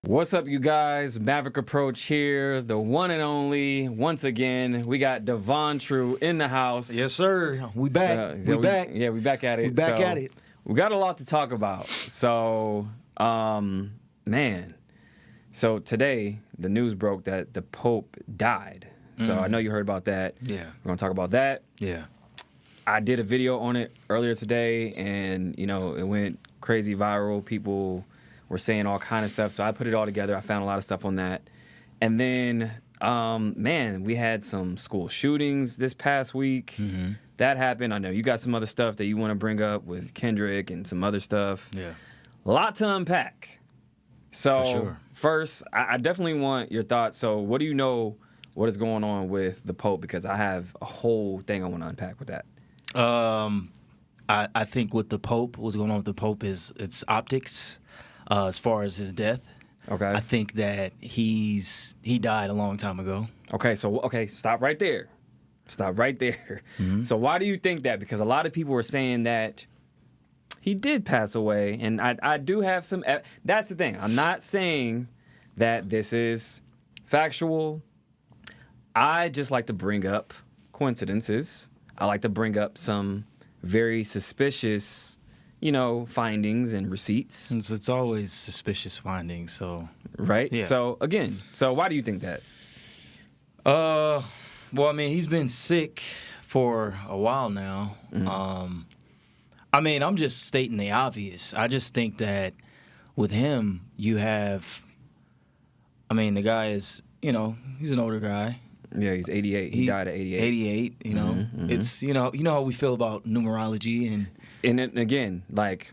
What's up, you guys? Maverick Approach here, the one and only. Once again, we got Devon True in the house. Yes, sir. We back. So, we back. Yeah, we back at it. We back at it. We got a lot to talk about. So, man. So today, the news broke that the Pope died. So I know you heard about that. Yeah. We're going to talk about that. Yeah. I did a video on it earlier today, and, you know, it went crazy viral. People were saying all kind of stuff, so I put it all together. I found a lot of stuff on that. And then, man, we had some school shootings this past week. Mm-hmm. That happened. I know you got some other stuff that you want to bring up with Kendrick and some other stuff. Yeah. A lot to unpack. So, For sure. First, I definitely want your thoughts. So, what do you know what is going on with the Pope? Because I have a whole thing I want to unpack with that. I think what's going on with the Pope is it's optics as far as his death. Okay. I think that he died a long time ago. Okay, stop right there. Stop right there. Mm-hmm. So why do you think that? Because a lot of people were saying that he did pass away, and I do have some. That's the thing. I'm not saying that this is factual. I just like to bring up coincidences. I like to bring up some very suspicious, findings and receipts. It's always suspicious findings. So right. Yeah. So again, why do you think that? Well, I mean, he's been sick for a while now. Mm-hmm. I mean, I'm just stating the obvious. I just think that with him, you have, I mean, the guy is, he's an older guy. Yeah, he's 88. He died at 88. 88, Mm-hmm. It's, you know how we feel about numerology and again, like,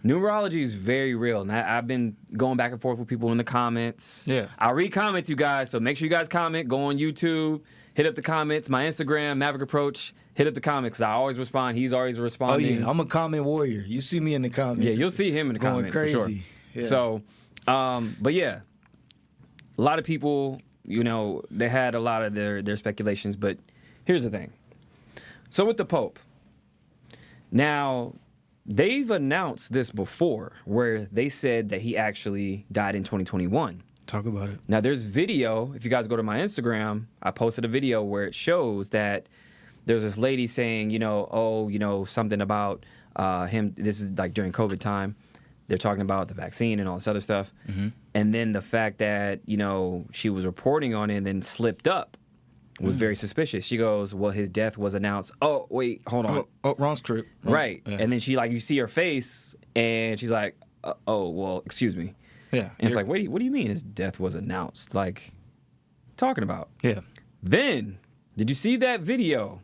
numerology is very real. And I've been going back and forth with people in the comments. Yeah. I'll read comments, you guys, so make sure you guys comment. Go on YouTube, hit up the comments. My Instagram, Maverick Approach, hit up the comments, because I always respond. He's always responding. Oh, yeah, I'm a comment warrior. You see me in the comments. Yeah, you'll see him in the comments, crazy. For sure. Yeah. So, but yeah, a lot of people, they had a lot of their speculations, but here's the thing. So with the Pope, now, they've announced this before, where they said that he actually died in 2021. Talk about it. Now, there's video. If you guys go to my Instagram, I posted a video where it shows that there's this lady saying, something about him. This is like during COVID time. They're talking about the vaccine and all this other stuff. Mm-hmm. And then the fact that, she was reporting on it and then slipped up was very suspicious. She goes, well, his death was announced. Oh, wait, hold on. Oh, wrong script. Right. Yeah. And then you see her face, and she's like, oh, well, excuse me. Yeah. And it's like, wait, what do you mean his death was announced? Like, talking about. Yeah. Then, did you see that video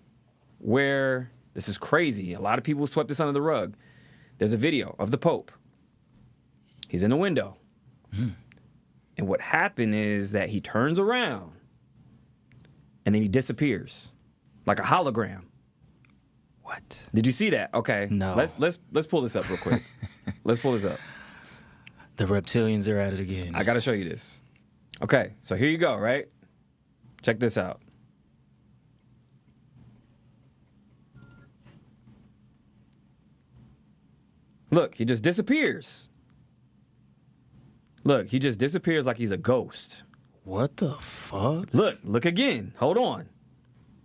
where, this is crazy, a lot of people swept this under the rug. There's a video of the Pope. He's in the window. Mm. And what happened is that he turns around, and then he disappears, like a hologram. What? Did you see that? Okay. No. Let's pull this up real quick. Let's pull this up. The reptilians are at it again. I got to show you this. Okay, so here you go, right? Check this out. Look, he just disappears. Look, he just disappears like he's a ghost. What the fuck? Look again. Hold on.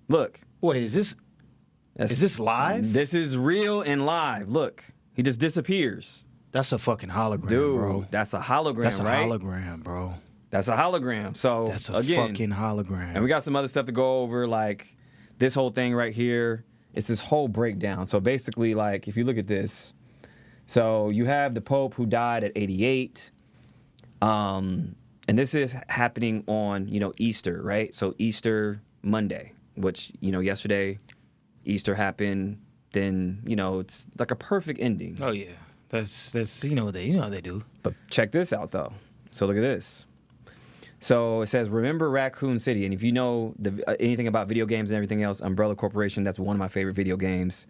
Look. Wait, is this live? This is real and live. Look, he just disappears. That's a fucking hologram, Dude, bro. That's a hologram, That's a right? hologram, bro. That's a hologram. So that's a again, fucking hologram. And we got some other stuff to go over, like this whole thing right here. It's this whole breakdown. So basically, like, if you look at this, so you have the Pope who died at 88. And this is happening on, Easter, right? So Easter Monday, which, yesterday Easter happened. Then, it's like a perfect ending. Oh yeah, that's what they do. But check this out though. So look at this. So it says, remember Raccoon City. And if you know anything about video games and everything else, Umbrella Corporation, that's one of my favorite video games.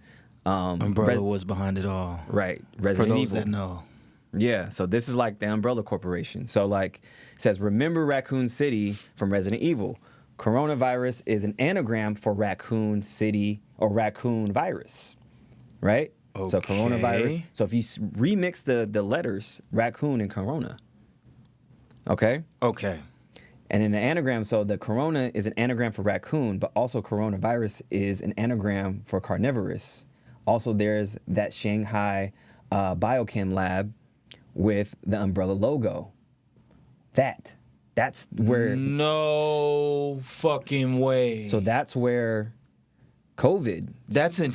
Umbrella was behind it all. Right. Resident For those Evil. that know. Yeah, so this is like the Umbrella Corporation. So like it says, remember Raccoon City from Resident Evil. Coronavirus is an anagram for Raccoon City or Raccoon virus, right? Okay. So coronavirus. So if you remix the letters, raccoon and corona. Okay? Okay. And in the anagram, so the corona is an anagram for raccoon, but also coronavirus is an anagram for carnivorous. Also, there's that Shanghai biochem lab with the umbrella logo. That's where. No fucking way. So that's where COVID. That's in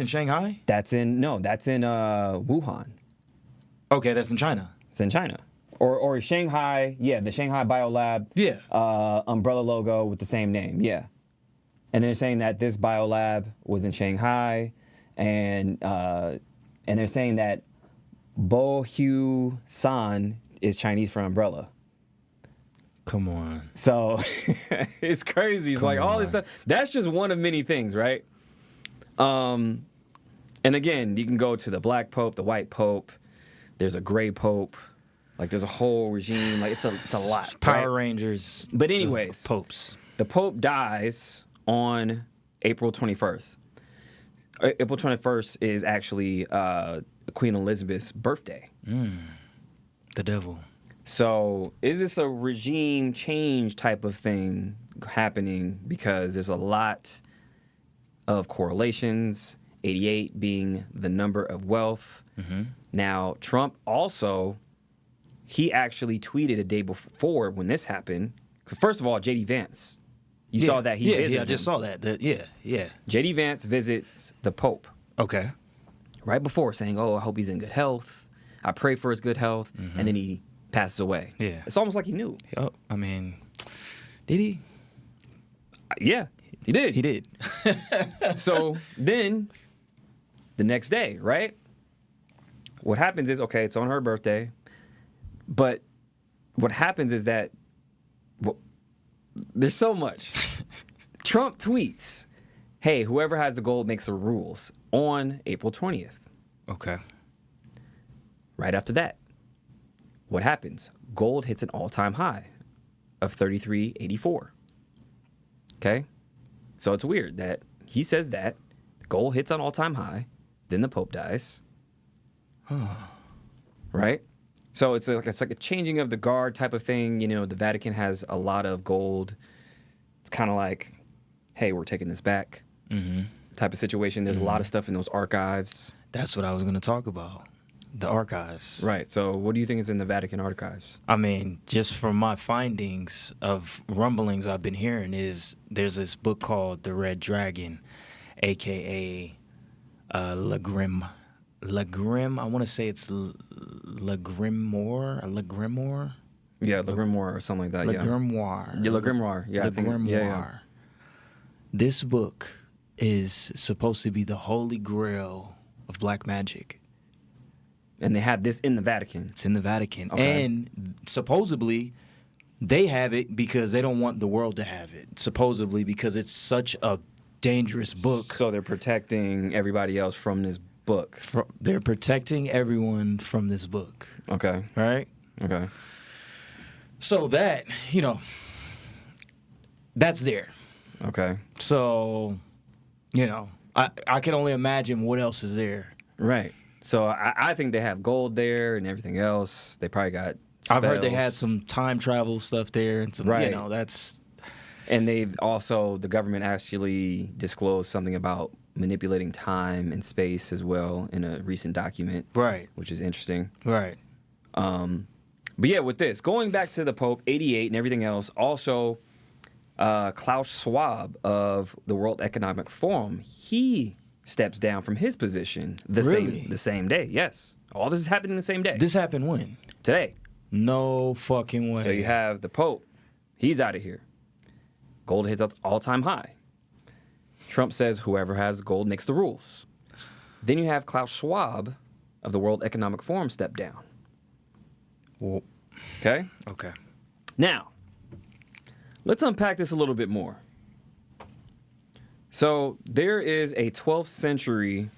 Shanghai? That's in Wuhan. Okay, that's in China. It's in China. Or Shanghai, yeah, the Shanghai Biolab Yeah. umbrella logo with the same name, yeah. And they're saying that this biolab was in Shanghai, and they're saying that Bo Hugh San is Chinese for umbrella. Come on. So it's crazy. It's like all this stuff. That's just one of many things, right? And again, you can go to the black pope, the white pope. There's a gray pope. Like there's a whole regime. Like it's a lot. Power right? Rangers. But anyways, popes. The pope dies on April 21st. April 21st is actually Queen Elizabeth's birthday. The devil. So is this a regime change type of thing happening? Because there's a lot of correlations, 88 being the number of wealth. Mm-hmm. Now, Trump also, he actually tweeted a day before when this happened. First of all, J.D. Vance. You saw that he visited I just saw that. Yeah. J.D. Vance visits the Pope. Okay. Right before saying, I hope he's in good health. I pray for his good health. Mm-hmm. And then he passes away. Yeah. It's almost like he knew. Yep. I mean, did he? Yeah, he did. He did. So then the next day, right? What happens is, okay, it's on her birthday. But what happens is that there's so much. Trump tweets, hey, whoever has the gold makes the rules on April 20th. Okay. Right after that, what happens? Gold hits an all-time high of 33.84. Okay? So it's weird that he says that gold hits an all-time high, then the Pope dies. Right? So it's like a changing of the guard type of thing. You know, the Vatican has a lot of gold. It's kind of like, hey, we're taking this back type of situation. There's a lot of stuff in those archives. That's what I was going to talk about. The archives. Right. So what do you think is in the Vatican archives? I mean, just from my findings of rumblings I've been hearing is there's this book called The Red Dragon, a.k.a. Le Grim. Le Grim, I want to say it's Le Grimoire. Le Grimoire? Yeah, Le Grimoire or something like that. Le Grimoire. Yeah, Le Grimoire. Yeah, Le Grimoire. Yeah. This book is supposed to be the holy grail of black magic. And they have this in the Vatican. It's in the Vatican. Okay. And supposedly, they have it because they don't want the world to have it. Supposedly, because it's such a dangerous book. So they're protecting everybody else from this book. They're protecting everyone from this book. Okay. Right? Okay. So that, that's there. Okay. So, I can only imagine what else is there. Right. So I think they have gold there and everything else. They probably got spells. I've heard they had some time travel stuff there and some, right. That's... And they've also, the government actually disclosed something about manipulating time and space as well in a recent document. Right. Which is interesting. Right. But yeah, with this, going back to the Pope, 88 and everything else, also Klaus Schwab of the World Economic Forum, he steps down from his position the same day. Yes. All this is happening the same day. This happened when? Today. No fucking way. So you have the Pope. He's out of here. Gold hits all-time high. Trump says whoever has gold makes the rules. Then you have Klaus Schwab of the World Economic Forum step down. Well, okay? Okay. Now, let's unpack this a little bit more. So there is a 12th century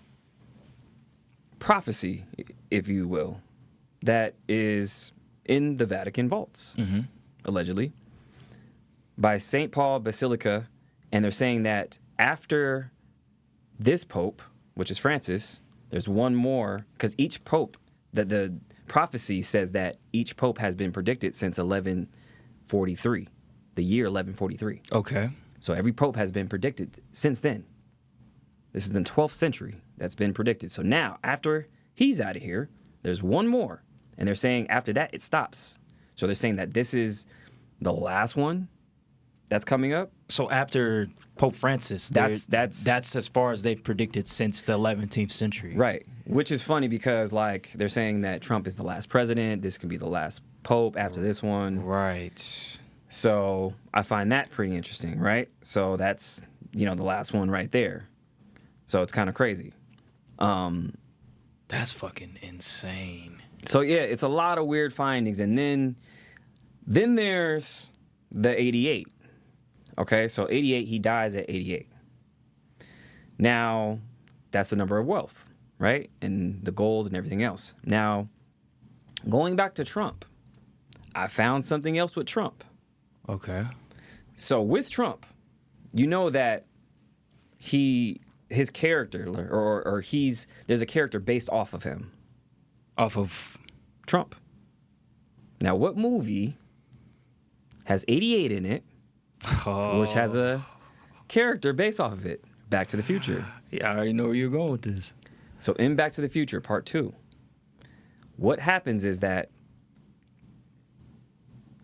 prophecy, if you will, that is in the Vatican vaults, allegedly, by St. Paul Basilica, and they're saying that after this pope, which is Francis, there's one more, because each pope the prophecy says that each pope has been predicted since 1143, the year 1143. Okay. So every pope has been predicted since then. This is the 12th century that's been predicted. So now, after he's out of here, there's one more. And they're saying after that, it stops. So they're saying that this is the last one that's coming up. So after Pope Francis, that's as far as they've predicted since the 11th century. Right. Which is funny because, like, they're saying that Trump is the last president. This could be the last pope after this one. Right. So I find that pretty interesting, right? So that's, the last one right there. So it's kind of crazy. That's fucking insane. So, yeah, it's a lot of weird findings. And then there's the 88. Okay, so 88, he dies at 88. Now, that's the number of wealth, right? And the gold and everything else. Now, going back to Trump, I found something else with Trump. Okay. So with Trump, you know that his character, or there's a character based off of him. Off of Trump. Now, what movie has 88 in it, which has a character based off of it? Back to the Future. Yeah, I already know where you're going with this. So in Back to the Future, Part 2, what happens is that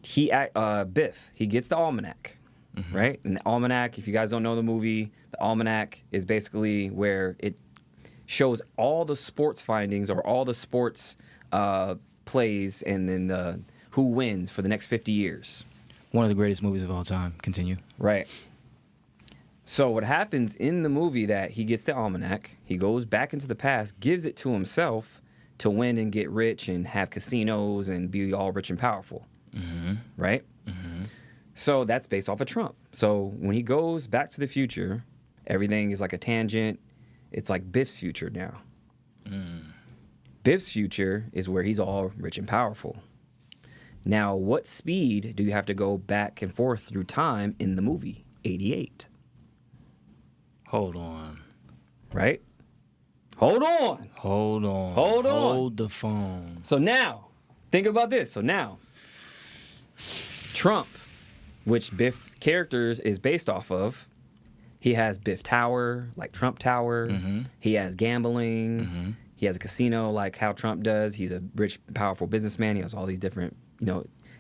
Biff, he gets the almanac, right? And the almanac, if you guys don't know the movie, the almanac is basically where it shows all the sports findings or all the sports plays and then who wins for the next 50 years. One of the greatest movies of all time. Continue. Right. So what happens in the movie that he gets the almanac, he goes back into the past, gives it to himself to win and get rich and have casinos and be all rich and powerful. Mm-hmm. Right? Mm-hmm. So that's based off of Trump. So when he goes back to the future, everything is like a tangent. It's like Biff's future now. Biff's future is where he's all rich and powerful. Now, what speed do you have to go back and forth through time in the movie? 88. Hold on. Right? Hold on. Hold on. Hold on. Hold the phone. So now, think about this. So now, Trump, which Biff's characters is based off of, he has Biff Tower, like Trump Tower. Mm-hmm. He has gambling. Mm-hmm. He has a casino like how Trump does. He's a rich, powerful businessman. He has all these different,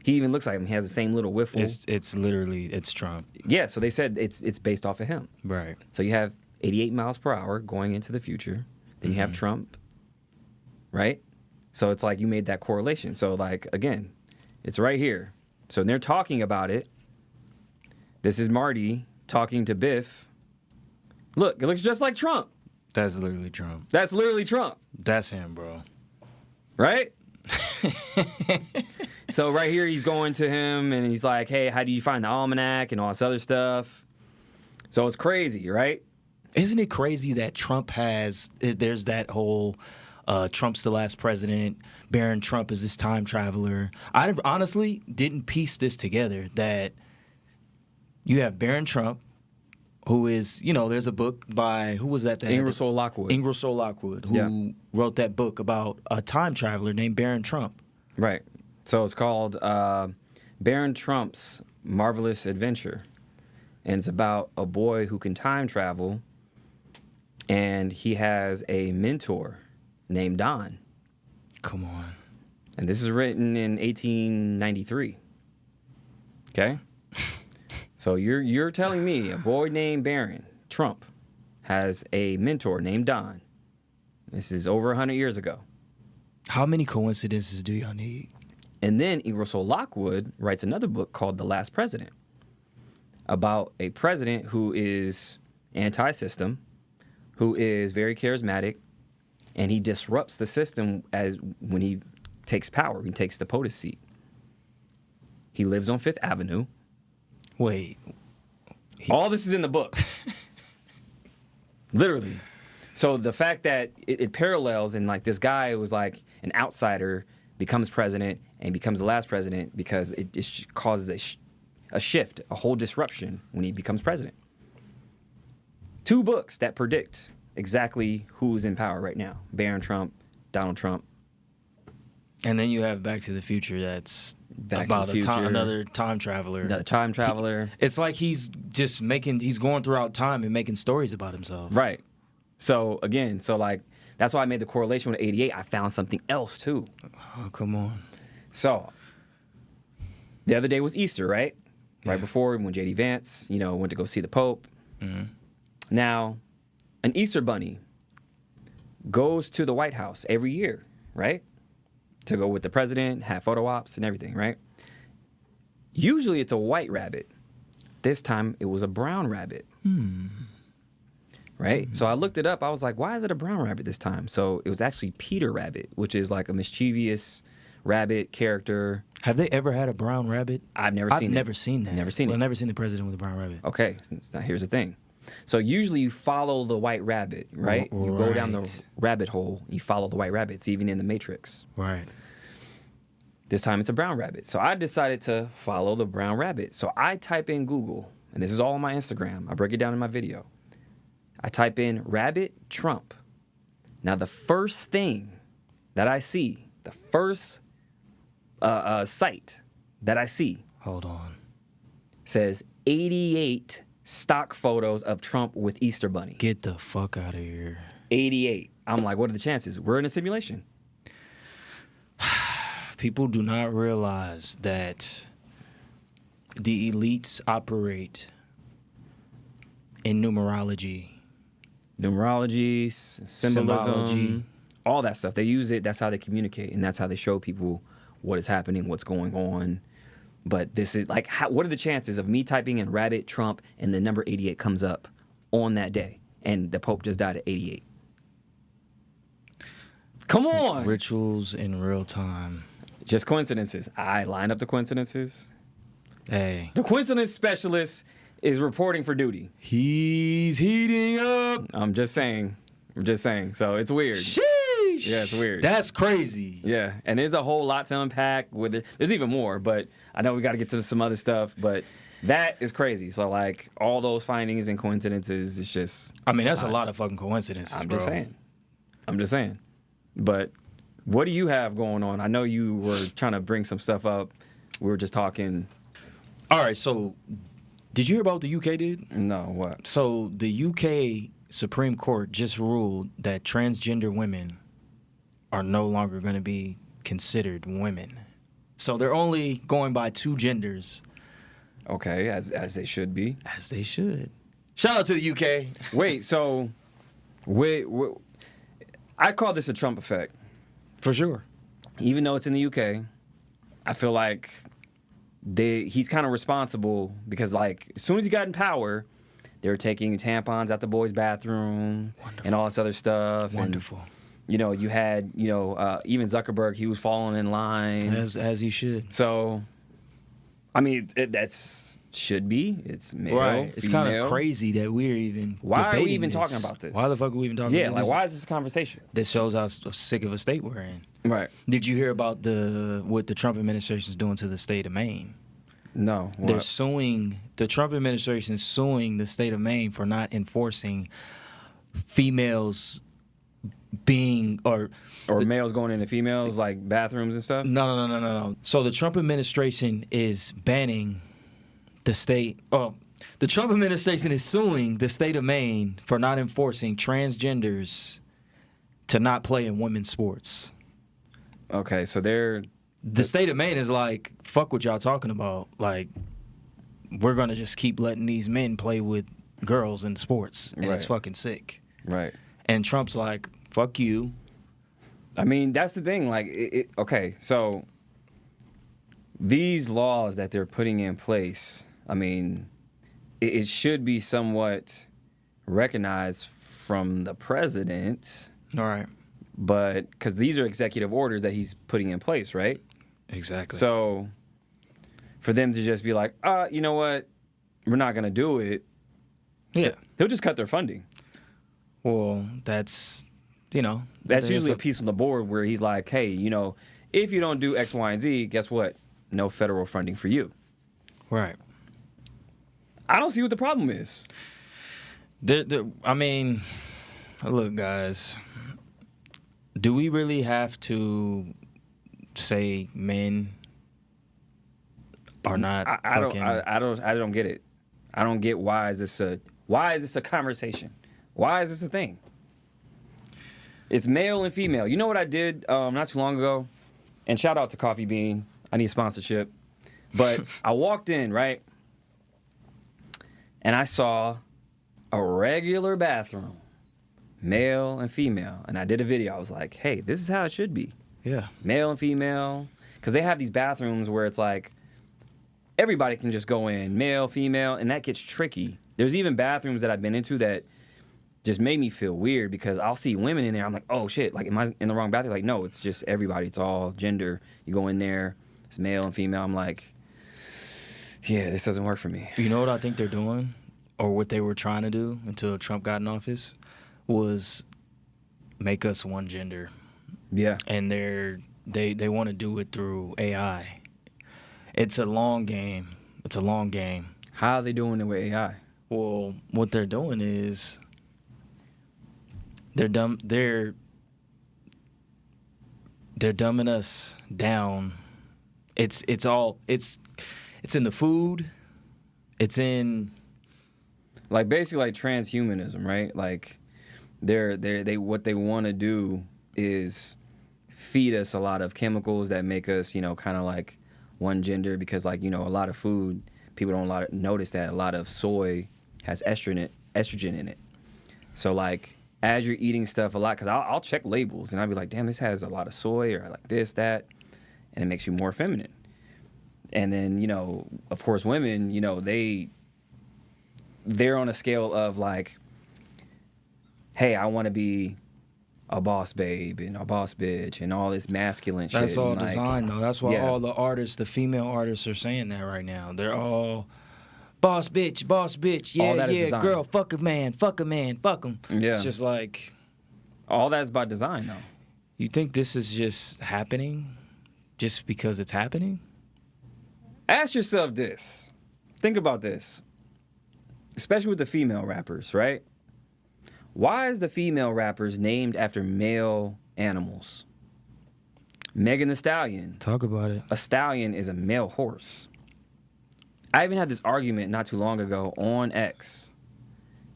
he even looks like him. He has the same little wiffle. It's Trump. Yeah, so they said it's based off of him. Right. So you have 88 miles per hour going into the future. Then you have Trump, right? So it's like you made that correlation. So like, again, it's right here. So when they're talking about it, this is Marty talking to Biff. Look, it looks just like Trump. That's literally Trump. That's literally Trump. That's him, bro. Right? So right here, he's going to him, and he's like, hey, how do you find the almanac and all this other stuff? So it's crazy, right? Isn't it crazy that Trump there's that whole Trump's the last president, Baron Trump is this time traveler. I honestly didn't piece this together, that you have Baron Trump, who is, there's a book by, who was that? Ingersoll Lockwood. Ingersoll Lockwood, who wrote that book about a time traveler named Baron Trump. Right. So it's called Baron Trump's Marvelous Adventure. And it's about a boy who can time travel, and he has a mentor named Don. Come on. And this is written in 1893. Okay? So you're telling me a boy named Baron Trump has a mentor named Don. This is over 100 years ago. How many coincidences do y'all need? And then Ingersoll Lockwood writes another book called The Last President, about a president who is anti-system, who is very charismatic, and he disrupts the system when he takes power, he takes the POTUS seat. He lives on Fifth Avenue. Wait. All this is in the book. Literally. So the fact that it parallels, and like this guy was like an outsider, becomes president and becomes the last president because it causes a shift, a whole disruption when he becomes president. 2 books that predict exactly who's in power right now. Baron Trump, Donald Trump. And then you have Back to the Future that's Back to about the Future. another time traveler. Another time traveler. It's like he's going throughout time and making stories about himself. Right. So, again, like, that's why I made the correlation with 88. I found something else, too. Oh, come on. So, the other day was Easter, right? Yeah. Right before, when J.D. Vance, went to go see the Pope. Mm-hmm. Now, an Easter bunny goes to the White House every year, right? To go with the president, have photo ops and everything, right? Usually it's a white rabbit. This time it was a brown rabbit. Right? So I looked it up. I was like, why is it a brown rabbit this time? So it was actually Peter Rabbit, which is like a mischievous rabbit character. Have they ever had a brown rabbit? I've never seen that. Never seen that. Never seen it. I've never seen the president with a brown rabbit. Okay, now here's the thing. So usually you follow the white rabbit, right? You go down the rabbit hole, you follow the white rabbits, even in the Matrix. Right. This time it's a brown rabbit. So I decided to follow the brown rabbit. So I type in Google, and this is all on my Instagram. I break it down in my video. I type in rabbit Trump. Now the first thing that I see, the first site that I see, Hold on. says 88 stock photos of Trump with Easter Bunny. Get the fuck out of here. 88. I'm like, what are the chances? We're in a simulation. People do not realize that the elites operate in numerology. Numerology, symbolism, Symbology. all that stuff. They use it. That's how they communicate, and that's how they show people what is happening, what's going on. But this is like, what are the chances of me typing in rabbit Trump and the number 88 comes up on that day, and the Pope just died at 88? Come on! Rituals in real time. Just coincidences. I line up the coincidences. Hey. The coincidence specialist is reporting for duty. He's heating up. I'm just saying. So it's weird. Sheesh. Yeah, it's weird. That's crazy. Yeah, and there's a whole lot to unpack with it. There's even more, but I know we got to get to some other stuff, but that is crazy. So, like, all those findings and coincidences, it's just... I mean, that's a lot of fucking coincidences, I'm bro. just saying. But what do you have going on? I know you were trying to bring some stuff up. We were just talking... All right, so did you hear about what the UK did? No, what? So the UK Supreme Court just ruled that transgender women are no longer going to be considered women. So they're only going by two genders. Okay, as they should be. As they should. Shout out to the UK. Wait, so... I call this a Trump effect. For sure. Even though it's in the UK, I feel like he's kind of responsible because, like, as soon as he got in power, they were taking tampons out the boys' bathroom and all this other stuff. Wonderful. And, you had, even Zuckerberg, he was falling in line. As he should. So, I mean, that's should be. It's male, right. It's kind of crazy that we're even Why are we debating even this. talking about this? Why the fuck are we even talking Yeah, about like, this? why is this a conversation? This shows how sick of a state we're in. Right. Did you hear about what the Trump administration is doing to the state of Maine? No. What? They're suing, the Trump administration is suing the state of Maine for not enforcing females being, or males going into females, like bathrooms and stuff? No. So the Trump administration is banning the state, the Trump administration is suing the state of Maine for not enforcing transgenders to not play in women's sports. Okay, so the state of Maine is like, fuck what y'all talking about. Like, we're going to just keep letting these men play with girls in sports. And it's fucking sick. Right. And Trump's like, fuck you. I mean, that's the thing. Like, okay, so these laws that they're putting in place, I mean, it should be somewhat recognized from the president. All right. But because these are executive orders that he's putting in place, right? Exactly. So for them to just be like, you know what? We're not going to do it. Yeah. He'll just cut their funding. Well, that's usually a piece on the board where he's like, hey, if you don't do X, Y, and Z, guess what? No federal funding for you. Right. I don't see what the problem is. I mean, look, guys, do we really have to say men are not I fucking... I don't get it. I don't get why is this a conversation? Why is this a thing? It's male and female. You know what I did not too long ago? And shout out to Coffee Bean. I need sponsorship. But I walked in, right? And I saw a regular bathroom, male and female. And I did a video. I was like, hey, this is how it should be. Yeah. Male and female. Because they have these bathrooms where it's like, everybody can just go in, male, female, and that gets tricky. There's even bathrooms that I've been into that just made me feel weird because I'll see women in there. I'm like, oh shit, like, am I in the wrong bathroom? Like, no, it's just everybody. It's all gender. You go in there, it's male and female. I'm like, yeah, this doesn't work for me. You know what I think they're doing, or what they were trying to do until Trump got in office, was make us one gender. Yeah. And they want to do it through AI. It's a long game. How are they doing it with AI? Well, what they're doing is they're dumbing us down. It's in the food. It's in, like, basically like transhumanism, right? Like they what they want to do is feed us a lot of chemicals that make us, kind of like one gender, because, like, a lot of food, people don't notice that a lot of soy has estrogen in it. So, like, as you're eating stuff a lot, because I'll check labels and I'll be like, damn, this has a lot of soy, or like this, that, and it makes you more feminine. And then, of course, women, they're on a scale of like, hey, I want to be a boss babe and a boss bitch and all this masculine shit. That's all and, like, design, though. That's why all the artists, the female artists, are saying that right now. They're all boss bitch, yeah, girl, fuck a man, fuck him. Yeah. It's just like, all that's by design, though. You think this is just happening just because it's happening? Ask yourself this. Think about this. Especially with the female rappers, right? Why is the female rappers named after male animals? Megan Thee Stallion. Talk about it. A stallion is a male horse. I even had this argument not too long ago on X.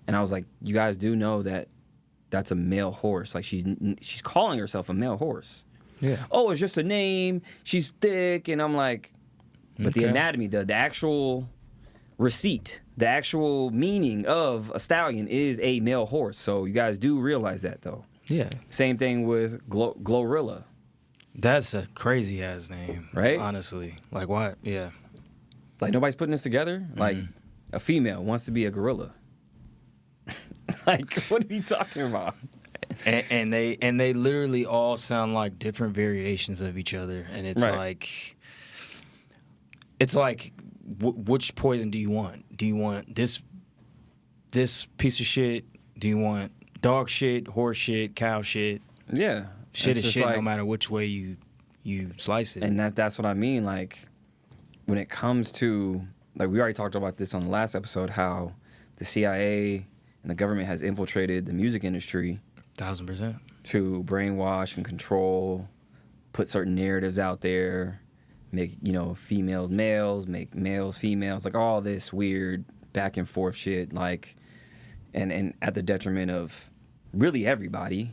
And I was like, you guys do know that that's a male horse. Like, she's calling herself a male horse. Yeah. Oh, it's just a name. She's thick. And I'm like, but the anatomy, the actual receipt, the actual meaning of a stallion is a male horse. So you guys do realize that, though. Yeah. Same thing with Glorilla. That's a crazy ass name, right? Honestly, like, what? Yeah. Like, nobody's putting this together. Like, a female wants to be a gorilla. Like, what are you talking about? And they literally all sound like different variations of each other, and it's like, which poison do you want? Do you want this piece of shit? Do you want dog shit, horse shit, cow shit? Yeah, shit is shit, like, no matter which way you slice it. And that's what I mean. Like, when it comes to, like, we already talked about this on the last episode, how the CIA and the government has infiltrated the music industry 1000% to brainwash and control, put certain narratives out there, make, female males, make males females, like all this weird back and forth shit, like, and at the detriment of really everybody.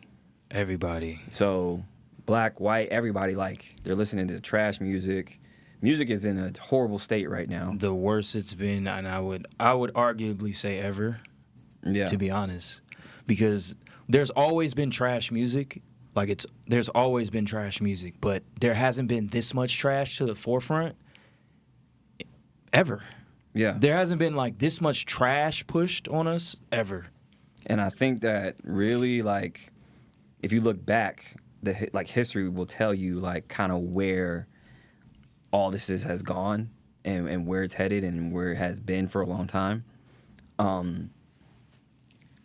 So black, white, everybody, like, they're listening to trash music. Music is in a horrible state right now. The worst it's been, and I would arguably say ever. Yeah. To be honest, because there's always been trash music. Like, there's always been trash music, but there hasn't been this much trash to the forefront ever. Yeah. There hasn't been, like, this much trash pushed on us ever. And I think that really, like, if you look back, history will tell you, like, kind of where all this has gone and where it's headed and where it has been for a long time.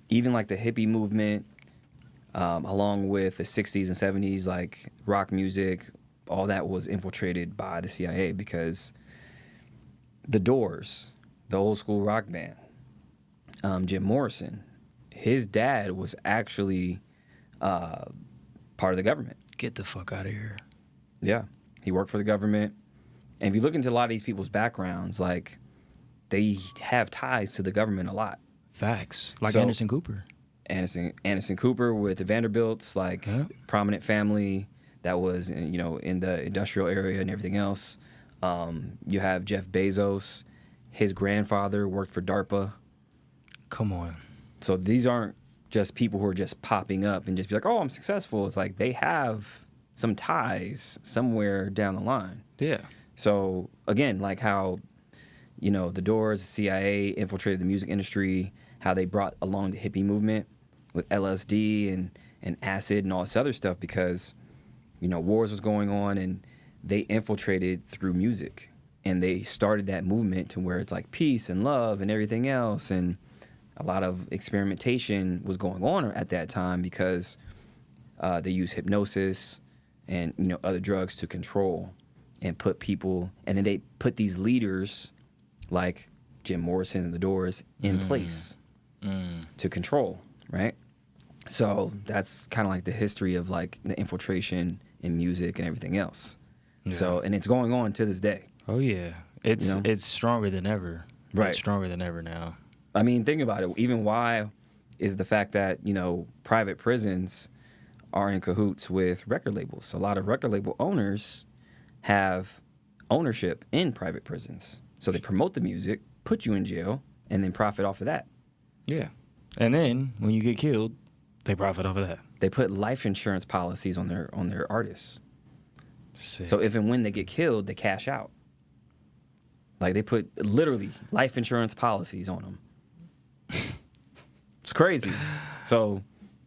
Even, like, the hippie movement, along with the 60s and 70s, like, rock music, all that was infiltrated by the CIA, because the Doors, the old school rock band, Jim Morrison, his dad was actually part of the government. Get the fuck out of here. Yeah. He worked for the government. And if you look into a lot of these people's backgrounds, like, they have ties to the government a lot. Facts. Like Anderson Cooper. Anderson Cooper with the Vanderbilts, like, prominent family that was, in the industrial area and everything else. You have Jeff Bezos. His grandfather worked for DARPA. Come on. So these aren't just people who are just popping up and just be like, oh, I'm successful. It's like they have some ties somewhere down the line. Yeah. So, again, like how, the Doors, the CIA infiltrated the music industry, how they brought along the hippie movement with LSD and acid and all this other stuff because, wars was going on and they infiltrated through music. And they started that movement to where it's like peace and love and everything else. And a lot of experimentation was going on at that time because they used hypnosis and, other drugs to control and put people, and then they put these leaders like Jim Morrison and the Doors in place to control, right? So that's kind of like the history of like the infiltration in music and everything else. Yeah. So, and it's going on to this day. Oh yeah, it's stronger than ever. Right, it's stronger than ever now. I mean, think about it. Even why is the fact that private prisons are in cahoots with record labels. A lot of record label owners have ownership in private prisons. So they promote the music, put you in jail, and then profit off of that. Yeah. And then when you get killed, they profit off of that. They put life insurance policies on their artists. Sick. So if and when they get killed, they cash out. Like they put literally life insurance policies on them. It's crazy. So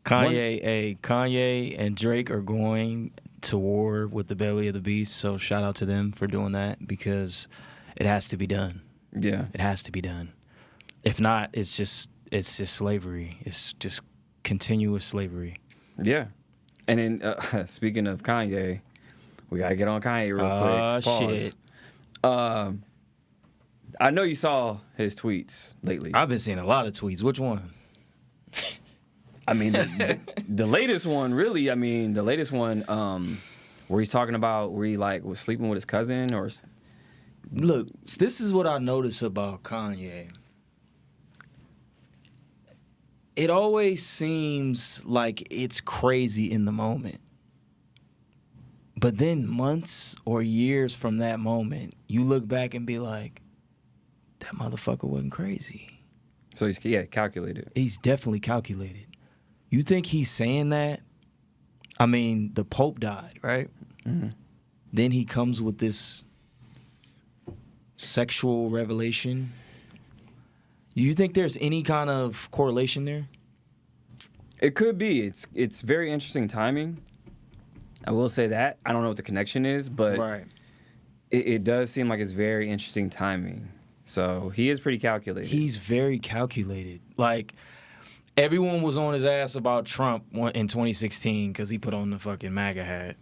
Kanye and Drake are going to war with the belly of the beast, so shout out to them for doing that because it has to be done. Yeah. It has to be done. If not, it's just slavery. It's just continuous slavery. Yeah. And then speaking of Kanye, we got to get on Kanye real quick. Pause. Shit. I know you saw his tweets lately. I've been seeing a lot of tweets. Which one? I mean, the latest one, really. I mean, the latest one, where he's talking about where he was sleeping with his cousin, or. Look, this is what I notice about Kanye. It always seems like it's crazy in the moment, but then months or years from that moment, you look back and be like, that motherfucker wasn't crazy. So he's calculated. He's definitely calculated. You think he's saying that? I mean, the Pope died, right? Mm-hmm. Then he comes with this sexual revelation. Do you think there's any kind of correlation there? It could be. It's very interesting timing. I will say that. I don't know what the connection is, but right. It does seem like it's very interesting timing. So he is pretty calculated. He's very calculated. Like, everyone was on his ass about Trump in 2016 because he put on the fucking MAGA hat.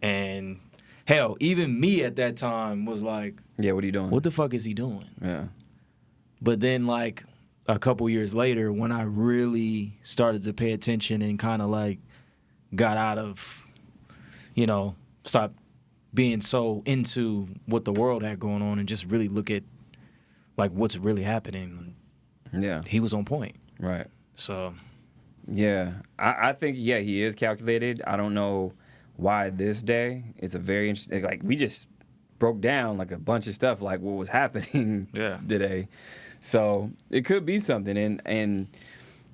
And, hell, even me at that time was like, yeah, what are you doing? What the fuck is he doing? Yeah. But then, like, a couple years later, when I really started to pay attention and kind of, like, got out of, stopped being so into what the world had going on and just really look at, like, what's really happening. Yeah. He was on point. Right. So. Yeah. I think, he is calculated. I don't know why this day. It's a very interesting, like, we just broke down, like, a bunch of stuff, like, what was happening today. So it could be something. And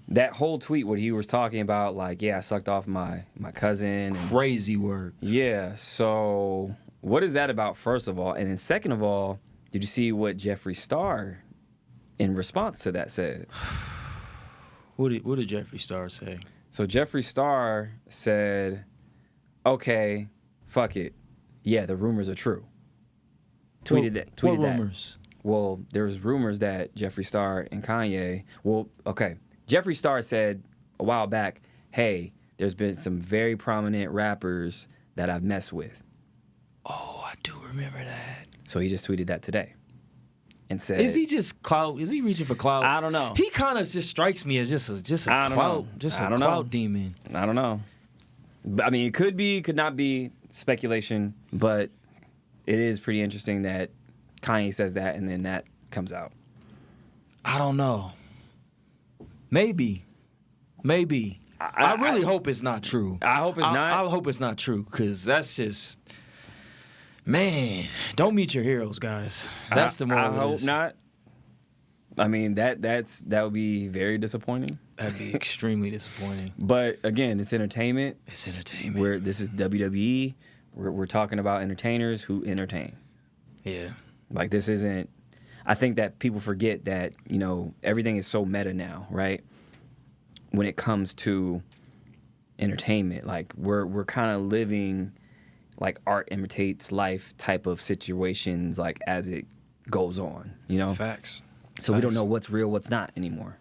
that whole tweet, what he was talking about, like, I sucked off my cousin. Crazy work. Yeah. So what is that about, first of all? And then second of all, did you see what Jeffree Star, in response to that, said? What did Jeffree Star say? So Jeffree Star said, okay, fuck it. Yeah, the rumors are true. Tweeted that. What rumors? Well, there's rumors that Jeffree Star and Kanye... Well, okay. Jeffree Star said a while back, hey, there's been some very prominent rappers that I've messed with. Oh, I do remember that. So he just tweeted that today. And said... Is he just clout? Is he reaching for clout? I don't know. He kind of just strikes me as just a clout, just a clout demon. I don't know. I mean, it could be, could not be speculation, but it is pretty interesting that Kanye says that and then that comes out. I don't know. Maybe. I really hope it's not true. I hope it's not. I hope it's not true, because that's just, man, don't meet your heroes, guys. That's the moral I of hope this. not. I mean, that would be very disappointing. That'd be extremely disappointing. But again, it's entertainment. It's entertainment. This is WWE. We're talking about entertainers who entertain. Yeah. Like, this isn't. I think that people forget that, you know, everything is so meta now, right? When it comes to entertainment, like we're kind of living like art imitates life type of situations, like as it goes on, you know. Facts. So we don't know what's real, what's not anymore.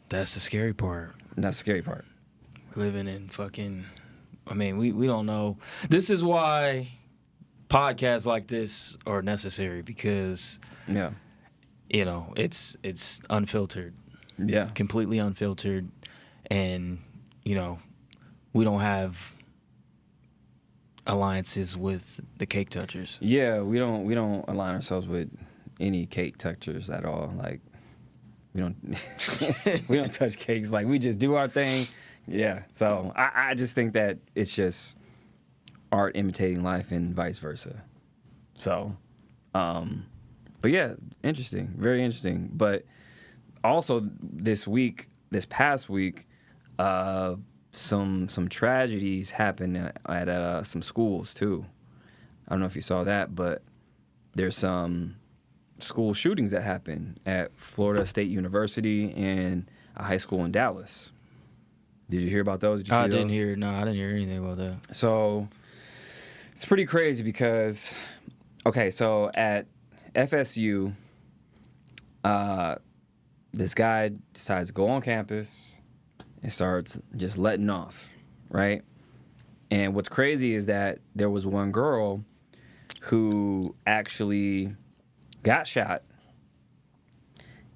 That's the scary part. And that's the scary part. We're living in fucking. I mean, we don't know. This is why podcasts like this are necessary, because Yeah. you know it's unfiltered. Yeah. Completely unfiltered, and you know we don't have alliances with the cake touchers. Yeah, we don't align ourselves with any cake touchers at all. Like, we don't we don't touch cakes. Like, we just do our thing. Yeah. So I just think that it's just art imitating life and vice versa. So, but yeah, interesting, very interesting. But also this past week, some tragedies happened at some schools too. I don't know if you saw that, but there's some school shootings that happened at Florida State University and a high school in Dallas. Did you hear about those? Did you see I didn't those? hear. No, I didn't hear anything about that. So it's pretty crazy because, okay, so at FSU, this guy decides to go on campus and starts just letting off, right? And what's crazy is that there was one girl who actually got shot,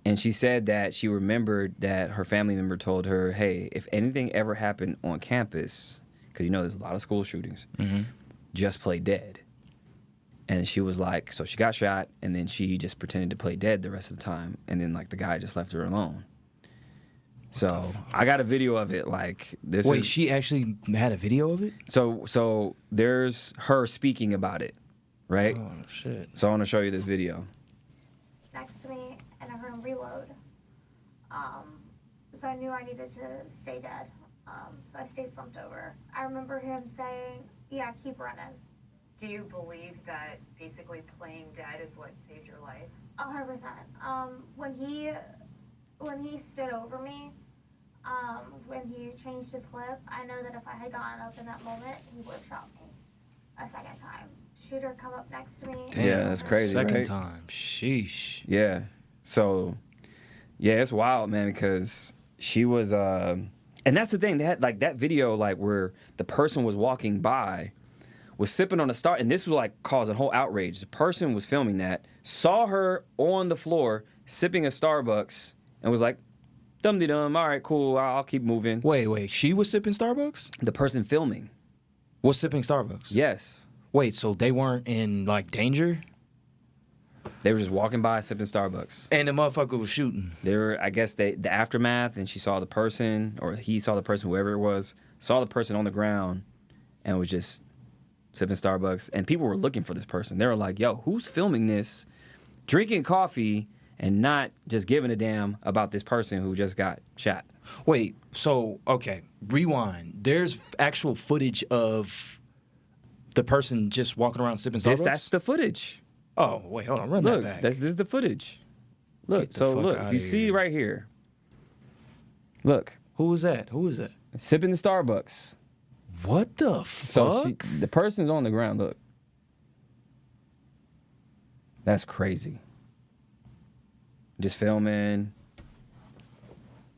and she said that she remembered that her family member told her, hey, if anything ever happened on campus, because you know there's a lot of school shootings, just play dead. And she was like, so she got shot, and then she just pretended to play dead the rest of the time, and then like the guy just left her alone. So I got a video of it. Like, this. Wait, she actually had a video of it? So there's her speaking about it, right? Oh shit! So I want to show you this video. Next to me, and I heard him reload. So I knew I needed to stay dead. So I stayed slumped over. I remember him saying, "Yeah, keep running." Do you believe that basically playing dead is what saved your life? 100%. When he stood over me, when he changed his clip, I know that if I had gotten up in that moment, he would have shot me a second time. Shooter come up next to me. Damn, Yeah, that's crazy, Second right? time. Sheesh. Yeah. So, yeah, it's wild, man, because she was, and that's the thing. They had like that video, like where the person was walking by, was sipping on a Star, and this was like causing whole outrage. The person was filming that, saw her on the floor sipping a Starbucks, and was like, dum-de-dum, all right, cool, I'll keep moving. Wait. She was sipping Starbucks? The person filming. Was sipping Starbucks? Yes. Wait, so they weren't in like danger? They were just walking by sipping Starbucks. And the motherfucker was shooting. They were, I guess, the aftermath, and she saw the person, or he saw the person, whoever it was, saw the person on the ground, and was just sipping Starbucks. And people were looking for this person. They were like, yo, who's filming this, drinking coffee, and not just giving a damn about this person who just got shot? Wait, so, okay, rewind. There's actual footage of the person just walking around sipping Starbucks? That's the footage. Oh, wait, hold on, run Look, that back. this is the footage. Look, Get the so fuck look, outta you see here. right here. Look, Who was that? sipping the Starbucks. What the So fuck? the person's on the ground. Look, that's crazy. Just filming.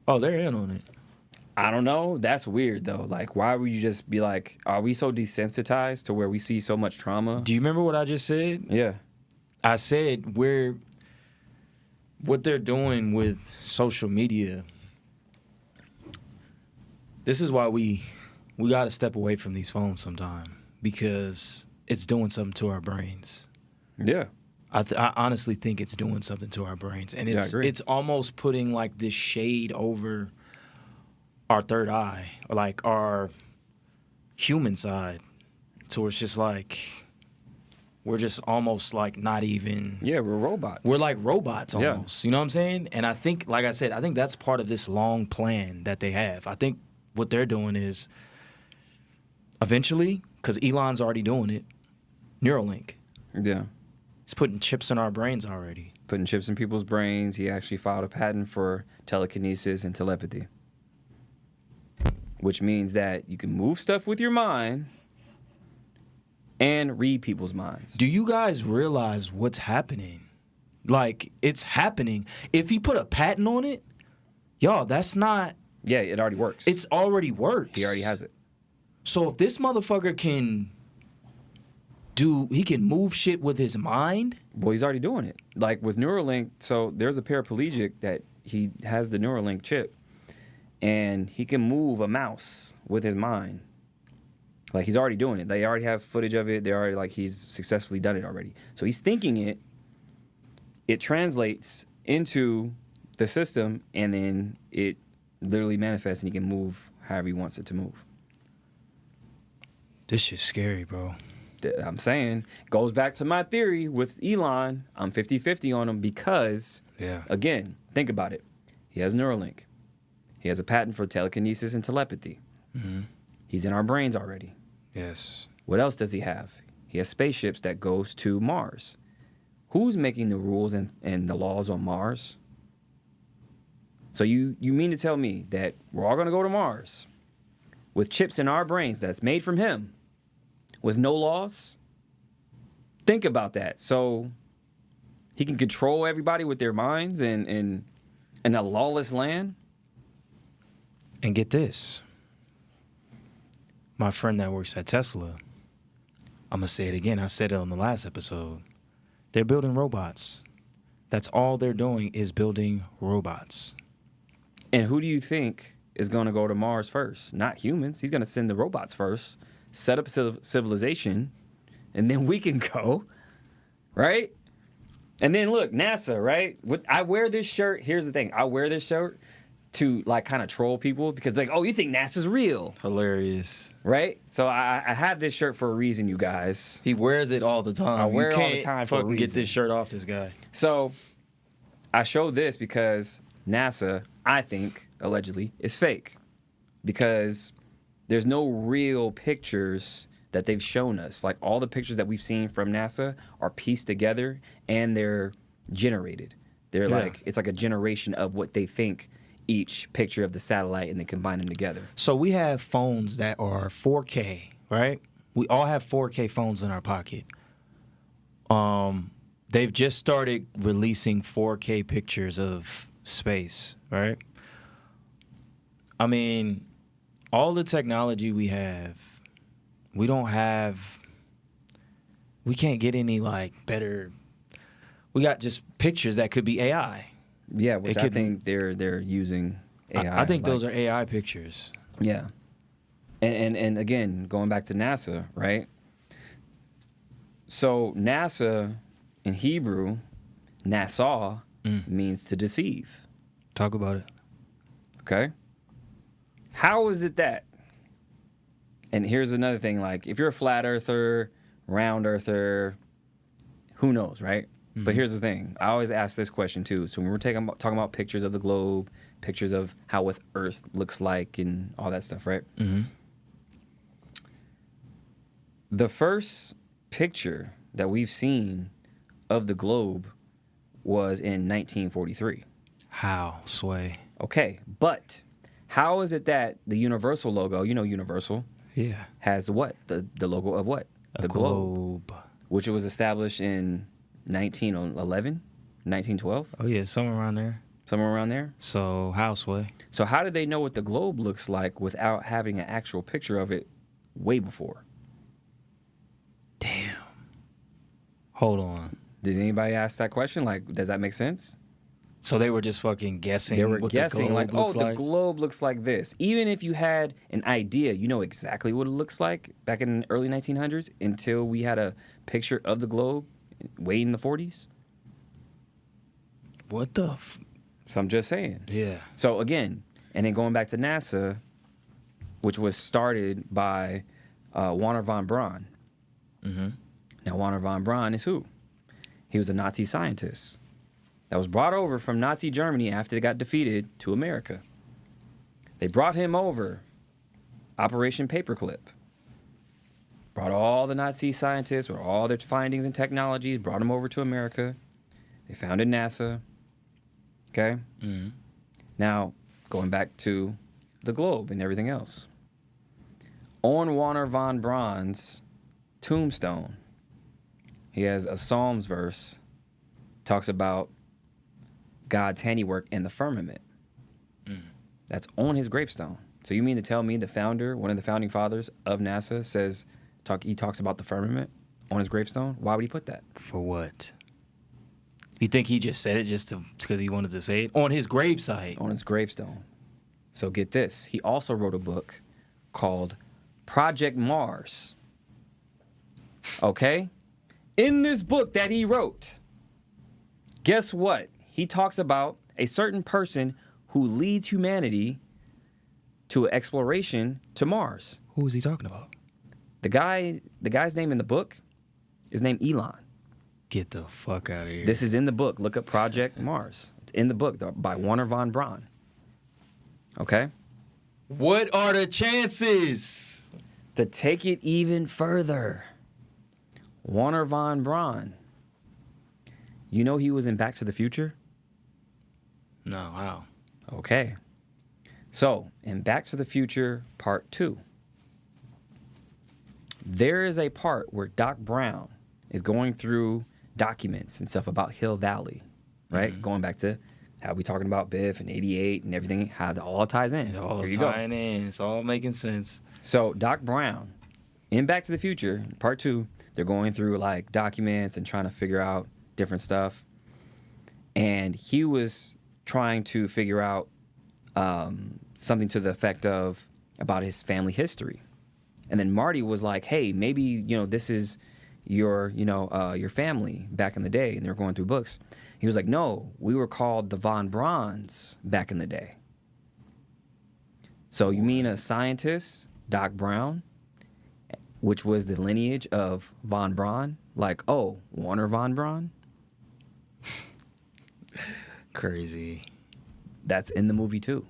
Oh, they're in on it. I don't know. That's weird though. Like, why would you just be like, are we so desensitized to where we see so much trauma? Do you remember what I just said? Yeah. I said what they're doing with social media. This is why we got to step away from these phones sometime, because it's doing something to our brains. Yeah. I honestly think it's doing something to our brains, and it's almost putting like this shade over our third eye, or like our human side, so it's just like we're just almost like not even. Yeah, we're robots. We're like robots almost. You know what I'm saying? And I think, like I said, I think that's part of this long plan that they have. I think what they're doing is eventually, because Elon's already doing it, Neuralink. Yeah. He's putting chips in our brains already. Putting chips in people's brains. He actually filed a patent for telekinesis and telepathy, which means that you can move stuff with your mind and read people's minds. Do you guys realize what's happening? Like, it's happening. If he put a patent on it, y'all, that's not... Yeah, it already works. It's already works. He already has it. So if this motherfucker can he can move shit with his mind? Well, he's already doing it. Like with Neuralink, so there's a paraplegic that he has the Neuralink chip, and he can move a mouse with his mind. Like, he's already doing it. They already have footage of it. They're already, like, he's successfully done it already. So he's thinking it. It translates into the system, and then it literally manifests, and he can move however he wants it to move. This shit's scary, bro. I'm saying, goes back to my theory with Elon. I'm 50-50 on him because, again, think about it. He has Neuralink. He has a patent for telekinesis and telepathy. Mm-hmm. He's in our brains already. Yes. What else does he have? He has spaceships that goes to Mars. Who's making the rules and the laws on Mars? So you mean to tell me that we're all going to go to Mars with chips in our brains that's made from him with no laws? Think about that. So he can control everybody with their minds in a lawless land? And get this. My friend that works at Tesla, I'm going to say it again. I said it on the last episode. They're building robots. That's all they're doing is building robots. And who do you think is going to go to Mars first? Not humans. He's going to send the robots first, set up civilization, and then we can go, right? And then look, NASA, right? I wear this shirt. Here's the thing. I wear this shirt to like kind of troll people because like, oh, you think NASA's real? Hilarious. Right? So I have this shirt for a reason, you guys. He wears it all the time. I wear it all the time for a reason. Get this shirt off this guy. So I show this because NASA, I think, allegedly, is fake. Because there's no real pictures that they've shown us. Like all the pictures that we've seen from NASA are pieced together and they're generated. They're like, it's like a generation of what they think each picture of the satellite, and they combine them together. So we have phones that are 4K, right? We all have 4K phones in our pocket. They've just started releasing 4K pictures of space, right? I mean, all the technology we have, we can't get any like better. We got just pictures that could be AI. Yeah, which I think they're using AI. I think those are AI pictures. Yeah. And again, going back to NASA, right? So NASA in Hebrew, Nassau, means to deceive. Talk about it. Okay? How is it that? And here's another thing, like if you're a flat earther, round earther, who knows, right? But here's the thing. I always ask this question, too. So when we're talking about pictures of the globe, pictures of how what Earth looks like and all that stuff, right? Mm-hmm. The first picture that we've seen of the globe was in 1943. How, Sway? Okay, but how is it that the Universal logo, you know Universal, has what? The logo of what? The globe. Which was established in 1911, 1912? Oh, yeah, somewhere around there. Somewhere around there? So, Houseway. So how did they know what the globe looks like without having an actual picture of it way before? Damn. Hold on. Did anybody ask that question? Like, does that make sense? So they were just fucking guessing. They were what guessing the like, globe looks the globe looks like this. Even if you had an idea, you know exactly what it looks like back in the early 1900s until we had a picture of the globe way in the 40s. What the? So I'm just saying. Yeah. So again, and then going back to NASA, which was started by Wernher von Braun. Mm-hmm. Now, Wernher von Braun is who? He was a Nazi scientist that was brought over from Nazi Germany after they got defeated to America. They brought him over, Operation Paperclip. Brought all the Nazi scientists with all their findings and technologies, brought them over to America. They founded NASA. Okay? Mm-hmm. Now, going back to the globe and everything else. On Wernher von Braun's tombstone, he has a Psalms verse, talks about God's handiwork in the firmament. That's on his gravestone. So you mean to tell me the founder, one of the founding fathers of NASA, he talks about the firmament on his gravestone? Why would he put that? For what? You think he just said it just because he wanted to say it? On his gravesite. On his gravestone. So get this. He also wrote a book called Project Mars. Okay? In this book that he wrote, guess what? He talks about a certain person who leads humanity to an exploration to Mars. Who is he talking about? The guy's name in the book is named Elon. Get the fuck out of here. This is in the book. Look up Project Mars. It's in the book by Wernher von Braun. Okay? What are the chances? To take it even further, Wernher von Braun. You know he was in Back to the Future? No, how? Okay. So, in Back to the Future Part 2, there is a part where Doc Brown is going through documents and stuff about Hill Valley, right? Going back to how we talking about Biff and 88 and everything, how it all ties in. It all Here is you go. tying in. It's all making sense. So Doc Brown, in Back to the Future, Part 2, they're going through like documents and trying to figure out different stuff. And he was trying to figure out something to the effect of about his family history. And then Marty was like, hey, maybe, this is your family back in the day. And they're going through books. He was like, no, we were called the Von Brauns back in the day. So you mean a scientist, Doc Brown, which was the lineage of Von Braun? Like, oh, Wernher von Braun? Crazy. That's in the movie too.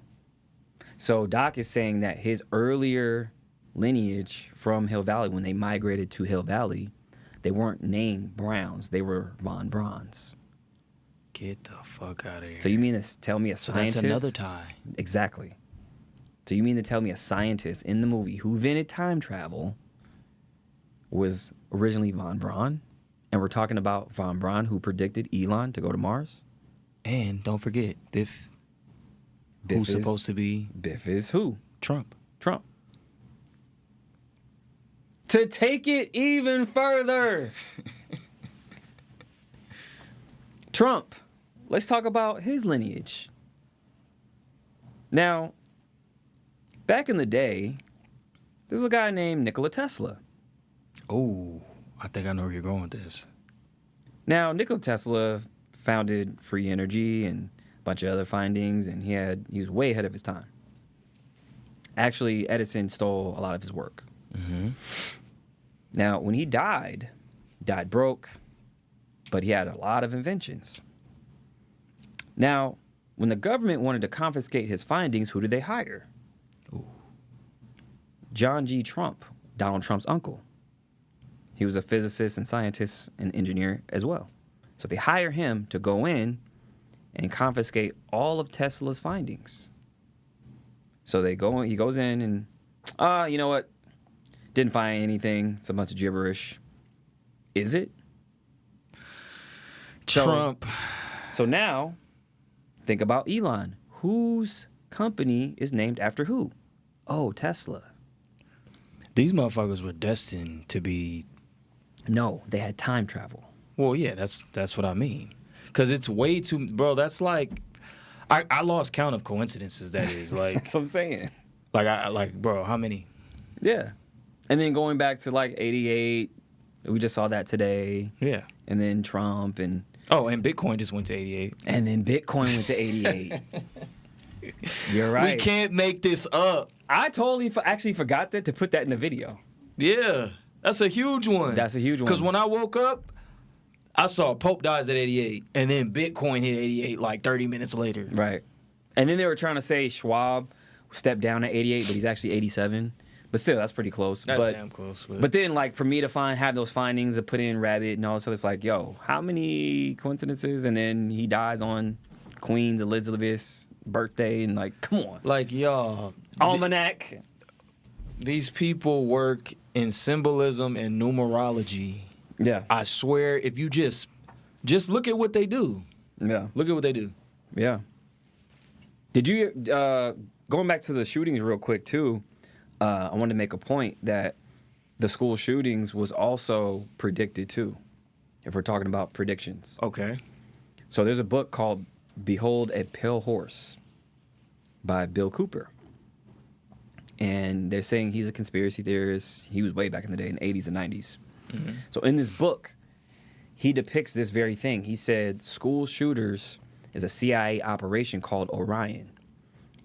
So Doc is saying that his earlier lineage from Hill Valley, when they migrated to Hill Valley, they weren't named Browns. They were Von Brauns. Get the fuck out of here. So you mean to tell me a scientist? That's another tie. Exactly. So you mean to tell me a scientist in the movie who invented time travel was originally Von Braun? And we're talking about Von Braun who predicted Elon to go to Mars? And don't forget, Biff who's supposed to be? Biff is who? Trump. Trump. To take it even further, Trump. Let's talk about his lineage. Now, back in the day, there's a guy named Nicola Tesla. Oh, I think I know where you're going with this. Now, Nicola Tesla founded free energy and a bunch of other findings, and he was way ahead of his time. Actually, Edison stole a lot of his work. Mm-hmm. Now, when he died broke, but he had a lot of inventions. Now, when the government wanted to confiscate his findings, who did they hire? Ooh. John G. Trump, Donald Trump's uncle. He was a physicist and scientist and engineer as well. So they hire him to go in and confiscate all of Tesla's findings. So he goes in and, you know what? Didn't find anything. It's a bunch of gibberish. Is it? Trump. So now, think about Elon. Whose company is named after who? Oh, Tesla. These motherfuckers were destined to be... No, they had time travel. Well, yeah, that's what I mean. Because it's way too, bro. That's like, I lost count of coincidences. That is like, That's what I'm saying. Bro, how many? Yeah. And then going back to like 88, we just saw that today. Yeah. And then Trump and Bitcoin just went to 88. And then Bitcoin went to 88. You're right. We can't make this up. I totally actually forgot to put that in the video. Yeah, that's a huge one. That's a huge one. Because when I woke up, I saw Pope dies at 88, and then Bitcoin hit 88 like 30 minutes later. Right. And then they were trying to say Schwab stepped down at 88, but he's actually 87. But still, that's pretty close. That's damn close. But then, like, for me to have those findings to put in Rabbit and all this, it's like, yo, how many coincidences? And then he dies on Queen Elizabeth's birthday, and like, come on. Like, y'all. Almanac. These people work in symbolism and numerology. Yeah. I swear, if you just look at what they do. Yeah. Look at what they do. Yeah. Did you, going back to the shootings real quick, too, I wanted to make a point that the school shootings was also predicted, too, if we're talking about predictions. Okay. So there's a book called Behold a Pale Horse by Bill Cooper. And they're saying he's a conspiracy theorist. He was way back in the day in the 80s and 90s. Mm-hmm. So in this book, he depicts this very thing. He said school shooters is a CIA operation called Orion.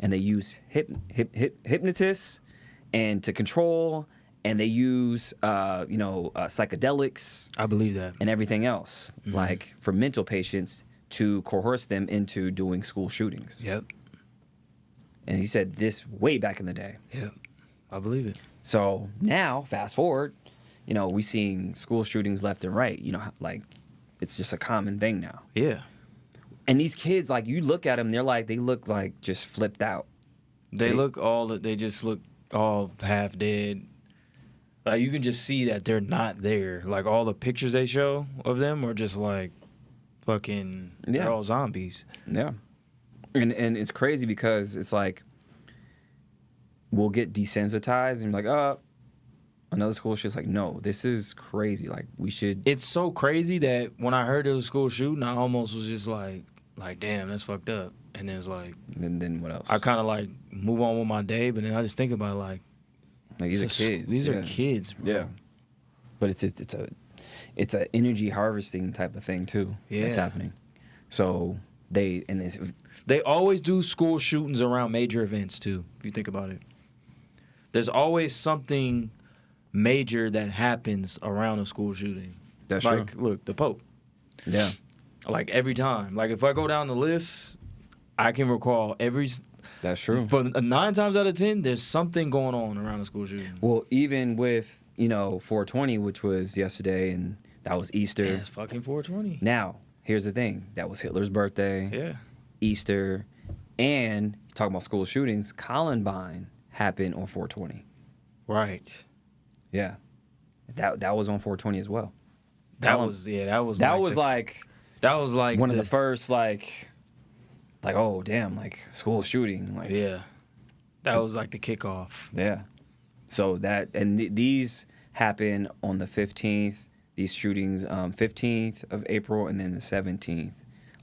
And they use hypnotists and to control, and they use psychedelics. I believe that. And everything else, like for mental patients, to coerce them into doing school shootings. Yep. And he said this way back in the day. Yep. I believe it. So now, fast forward, we're seeing school shootings left and right. Like it's just a common thing now. Yeah. And these kids, like you look at them, they look like just flipped out. They just look all half dead. Like you can just see that they're not there. Like all the pictures they show of them are just like fucking, they're all zombies. Yeah. And it's crazy because it's like we'll get desensitized and be like, another school shoot's like, no, this is crazy. Like we should. It's so crazy that when I heard it was a school shooting, I almost was just like damn, that's fucked up. And then it's like, and then what else? I kind of like move on with my day, but then I just think about it like these are kids. These are kids, bro. Yeah. But it's a energy harvesting type of thing too. Yeah. That's happening. So they always do school shootings around major events too, if you think about it. There's always something major that happens around a school shooting. That's like, true. Look, the Pope. Yeah. Like every time. Like if I go down the list, I can recall every. That's true. For 9 times out of 10, there's something going on around a school shooting. Well, even with 420, which was yesterday, and that was Easter. Yeah, it's fucking 420. Now, here's the thing: that was Hitler's birthday. Yeah. Easter, and talking about school shootings, Columbine happened on 420. Right. Yeah, that was on 420 as well. That was like one of the first like oh damn, like school shooting, like yeah, that was like the kickoff. Yeah, so that and these happen on the 15th. These shootings, 15th of April, and then the 17th,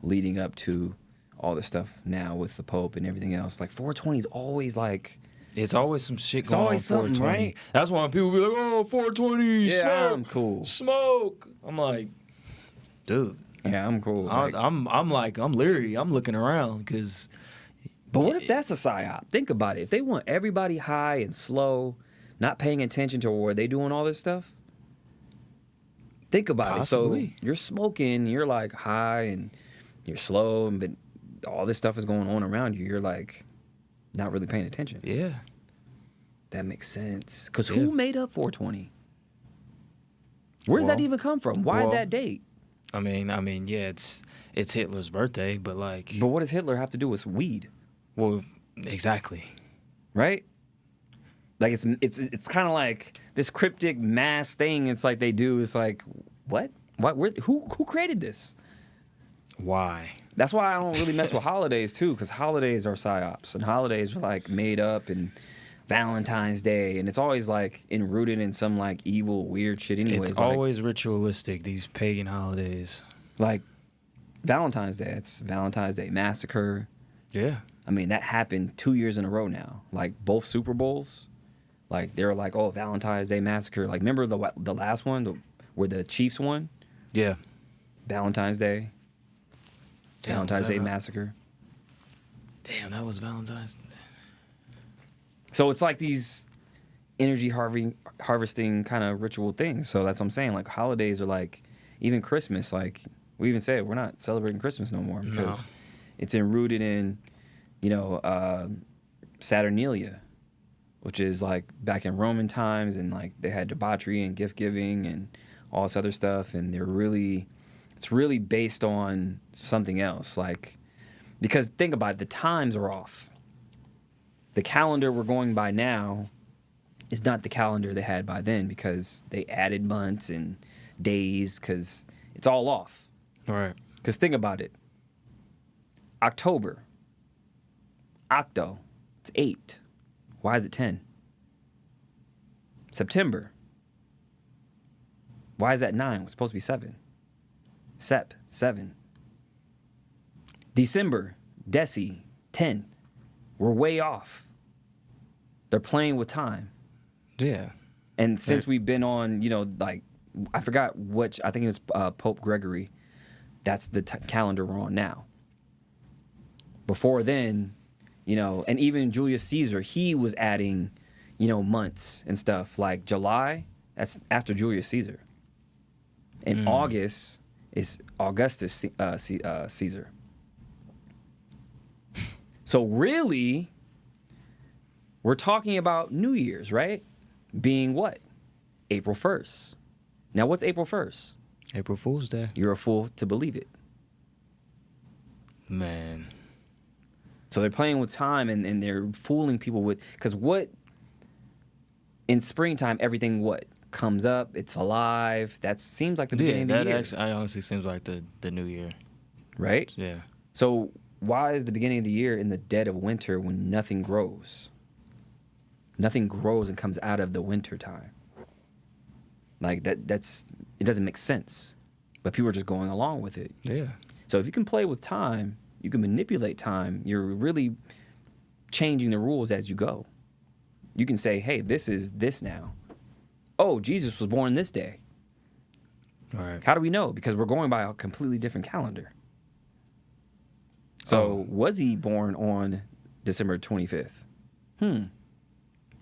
leading up to all the stuff now with the Pope and everything else. Like 420 is always like. It's always some shit going on 420. Right? That's why people be like, oh, 420, yeah, smoke, I'm cool. Smoke. I'm like, dude. Yeah, I'm cool. I'm leery. I'm looking around because. But what if that's a psyop? Think about it. If they want everybody high and slow, not paying attention to where they doing all this stuff. Think about Possibly. it. So you're smoking, you're like high and you're slow, but all this stuff is going on around you. You're like not really paying attention. Yeah. That makes sense. Because who made up 420? Where did that even come from? Why that date? I mean, yeah, it's Hitler's birthday, but like. But what does Hitler have to do with weed? Well, exactly. Right? Like it's kind of like this cryptic mass thing. It's like they do. It's like what? Who created this? Why? That's why I don't really mess with holidays too, because holidays are psyops and holidays are like made up, and Valentine's Day, and it's always like rooted in some like evil weird shit. Anyways, it's always ritualistic. These pagan holidays. Like Valentine's Day. It's Valentine's Day Massacre. Yeah. I mean, that happened 2 years in a row now. Like, both Super Bowls, like, they were like, oh, Valentine's Day Massacre. Like, remember the last one where the Chiefs won? Yeah. Valentine's Day. Damn, Valentine's Day Massacre. Damn, that was Valentine's Day. So it's like these energy harvesting kind of ritual things. So that's what I'm saying. Like, holidays are like, even Christmas, like, we even said we're not celebrating Christmas no more because it's rooted in, Saturnalia, which is like back in Roman times, and like they had debauchery and gift giving and all this other stuff, and it's really based on something else. Like, because think about it, the times are off. The calendar we're going by now is not the calendar they had by then because they added months and days because it's all off. All right. Because think about it. October. Octo. It's 8. Why is it 10? September. Why is that 9? It's supposed to be 7. Sep. 7. December. Deci. 10. We're way off. They're playing with time. Yeah. And since we've been on, like, I forgot which, I think it was Pope Gregory. That's the calendar we're on now. Before then, and even Julius Caesar, he was adding, months and stuff. Like July, that's after Julius Caesar. And August is Augustus Caesar. So really, we're talking about New Year's, right? Being what? April 1st. Now, what's April 1st? April Fool's Day. You're a fool to believe it. Man. So they're playing with time and they're fooling people with, because what, in springtime, everything what? Comes up, it's alive. That seems like the beginning of the year. Actually, I honestly seems like the new year. Right? Yeah. So why is the beginning of the year in the dead of winter when nothing grows? Nothing grows and comes out of the winter time. Like it doesn't make sense. But people are just going along with it. Yeah. So if you can play with time, you can manipulate time, you're really changing the rules as you go. You can say, hey, this is this now. Oh, Jesus was born this day. All right. How do we know? Because we're going by a completely different calendar. So was he born on December 25th?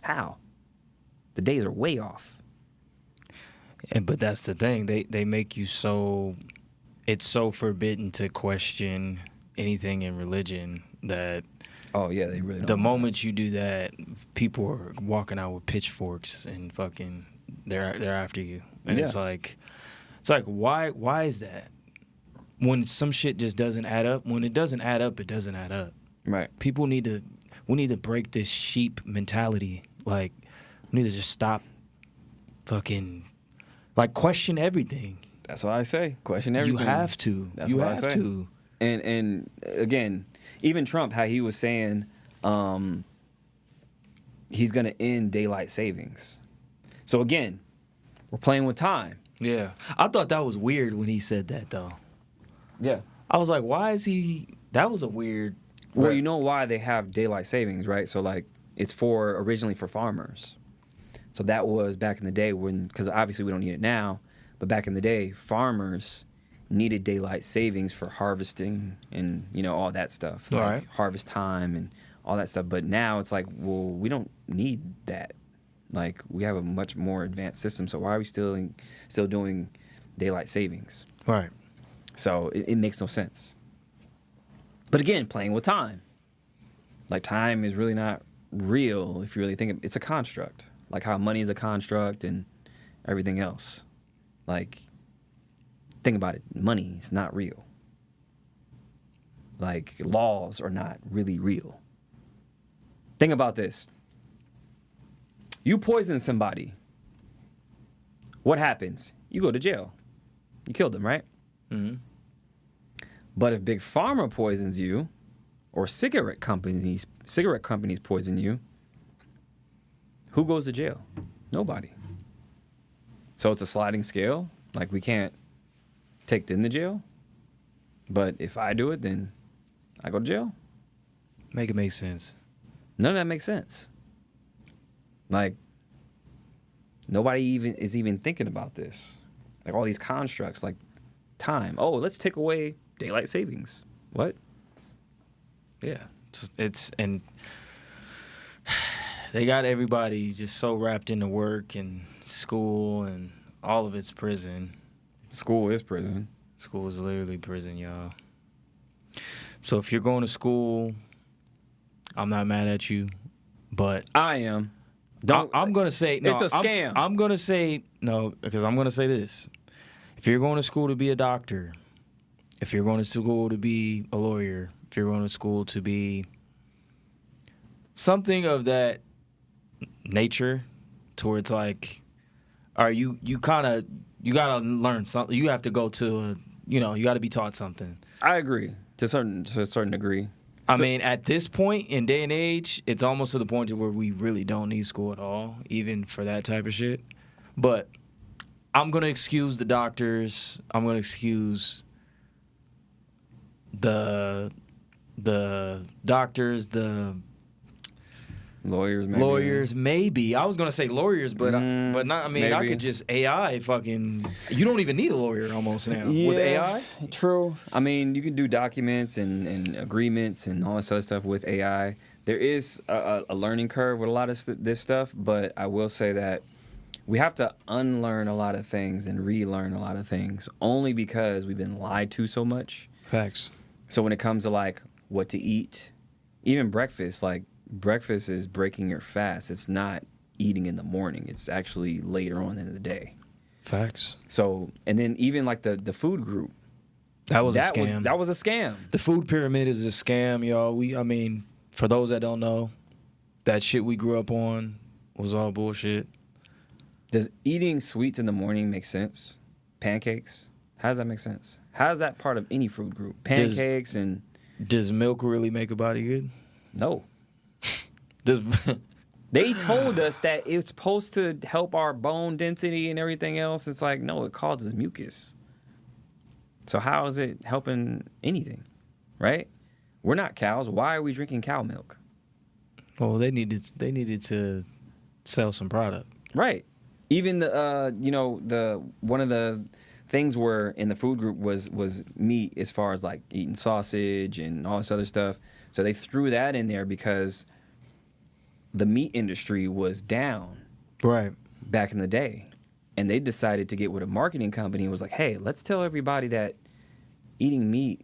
How? The days are way off. But that's the thing. They make you so... It's so forbidden to question anything in religion that... Oh, yeah, they really don't. The moment you do that, people are walking out with pitchforks and fucking... They're after you. And it's like why is that? When some shit just doesn't add up, when it doesn't add up, it doesn't add up. Right. We need to break this sheep mentality. Like, we need to just stop fucking, like, question everything. That's what I say. Question everything. You have to. That's you what have I say. to. And again, even Trump, how he was saying he's going to end daylight savings. So again, we're playing with time. Yeah. I thought that was weird when he said that, though. Yeah. I was like, why is he... That was a weird... Well, you know why they have daylight savings, right? So, like, it's originally for farmers. So that was back in the day when... Because obviously we don't need it now. But back in the day, farmers needed daylight savings for harvesting and, all that stuff. Like right. Harvest time and all that stuff. But now it's like, well, we don't need that. Like, we have a much more advanced system, so why are we still doing daylight savings? Right. So it makes no sense. But again, playing with time. Like, time is really not real if you really think it's a construct. Like how money is a construct and everything else. Like, think about it. Money is not real. Like, laws are not really real. Think about this. You poison somebody. What happens? You go to jail. You killed them, right? Mm-hmm. But if Big Pharma poisons you, or cigarette companies poison you, who goes to jail? Nobody. So it's a sliding scale. Like, we can't take them to jail. But if I do it, then I go to jail. Make it make sense. None of that makes sense. Like, nobody is even thinking about this. Like, all these constructs, like time. Oh, let's take away daylight savings. What? Yeah. And they got everybody just so wrapped into work and school and all of it's prison. School is prison. School is literally prison, y'all. So if you're going to school, I'm not mad at you, but I am. I'm going to say no. It's a scam. I'm going to say no because I'm going to say this. If you're going to school to be a doctor, if you're going to school to be a lawyer, if you're going to school to be something of that nature, to where it's like, all right, you gotta learn something. You have to go to you got to be taught something. I agree to a certain degree. I mean, at this point in day and age, it's almost to the point to where we really don't need school at all, even for that type of shit. But I'm gonna excuse the doctors. I'm gonna excuse the doctors, the lawyers, maybe. I was gonna say lawyers, but not. I mean, maybe. I could just AI fucking. You don't even need a lawyer almost now with AI. True. I mean, you can do documents and agreements and all this other stuff with AI. There is a learning curve with a lot of this stuff, but I will say that we have to unlearn a lot of things and relearn a lot of things only because we've been lied to so much. Facts. So when it comes to like what to eat, even breakfast, like breakfast is breaking your fast. It's not eating in the morning. It's actually later on in the day. Facts. So, and then even like the food group. That was a scam. That was a scam. The food pyramid is a scam, y'all. I mean, for those that don't know, that shit we grew up on was all bullshit. Does eating sweets in the morning make sense? Pancakes? How does that make sense? How is that part of any food group? Pancakes and... Does milk really make a body good? No. Does... They told us that it's supposed to help our bone density and everything else. It's like, no, it causes mucus. So how is it helping anything, right? We're not cows. Why are we drinking cow milk? Well, they needed to sell some product. Right. Even the one of the things were in the food group was meat, as far as like eating sausage and all this other stuff. So they threw that in there because the meat industry was down right back in the day. And they decided to get with a marketing company and was like, hey, let's tell everybody that eating meat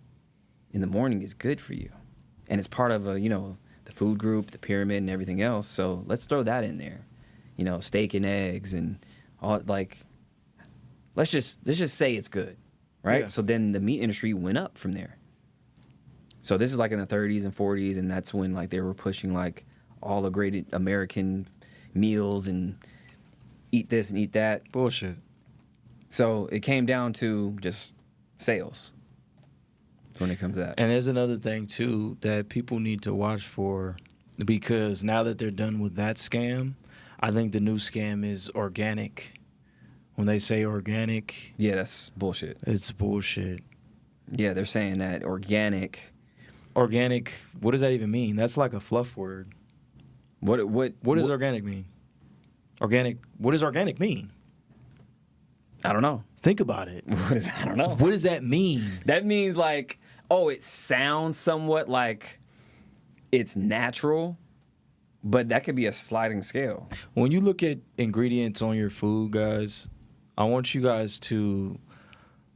in the morning is good for you. And it's part of the food group, the pyramid and everything else. So let's throw that in there. Steak and eggs and all, like, let's just say it's good, right? Yeah. So then the meat industry went up from there. So this is like in the 30s and 40s, and that's when like they were pushing like all the great American meals and eat this and eat that. Bullshit. So it came down to just sales when it comes to that. And there's another thing too that people need to watch for, because now that they're done with that scam, I think the new scam is organic. When they say organic, Yeah, that's bullshit. it's bullshit. Yeah, they're saying that organic. Organic, what does that even mean? That's like a fluff word. What Does organic mean? Organic, what does organic mean? I don't know. Think about it. I don't know. What does that mean? That means like, it sounds somewhat like it's natural, but that could be a sliding scale. When you look at ingredients on your food, guys, I want you guys to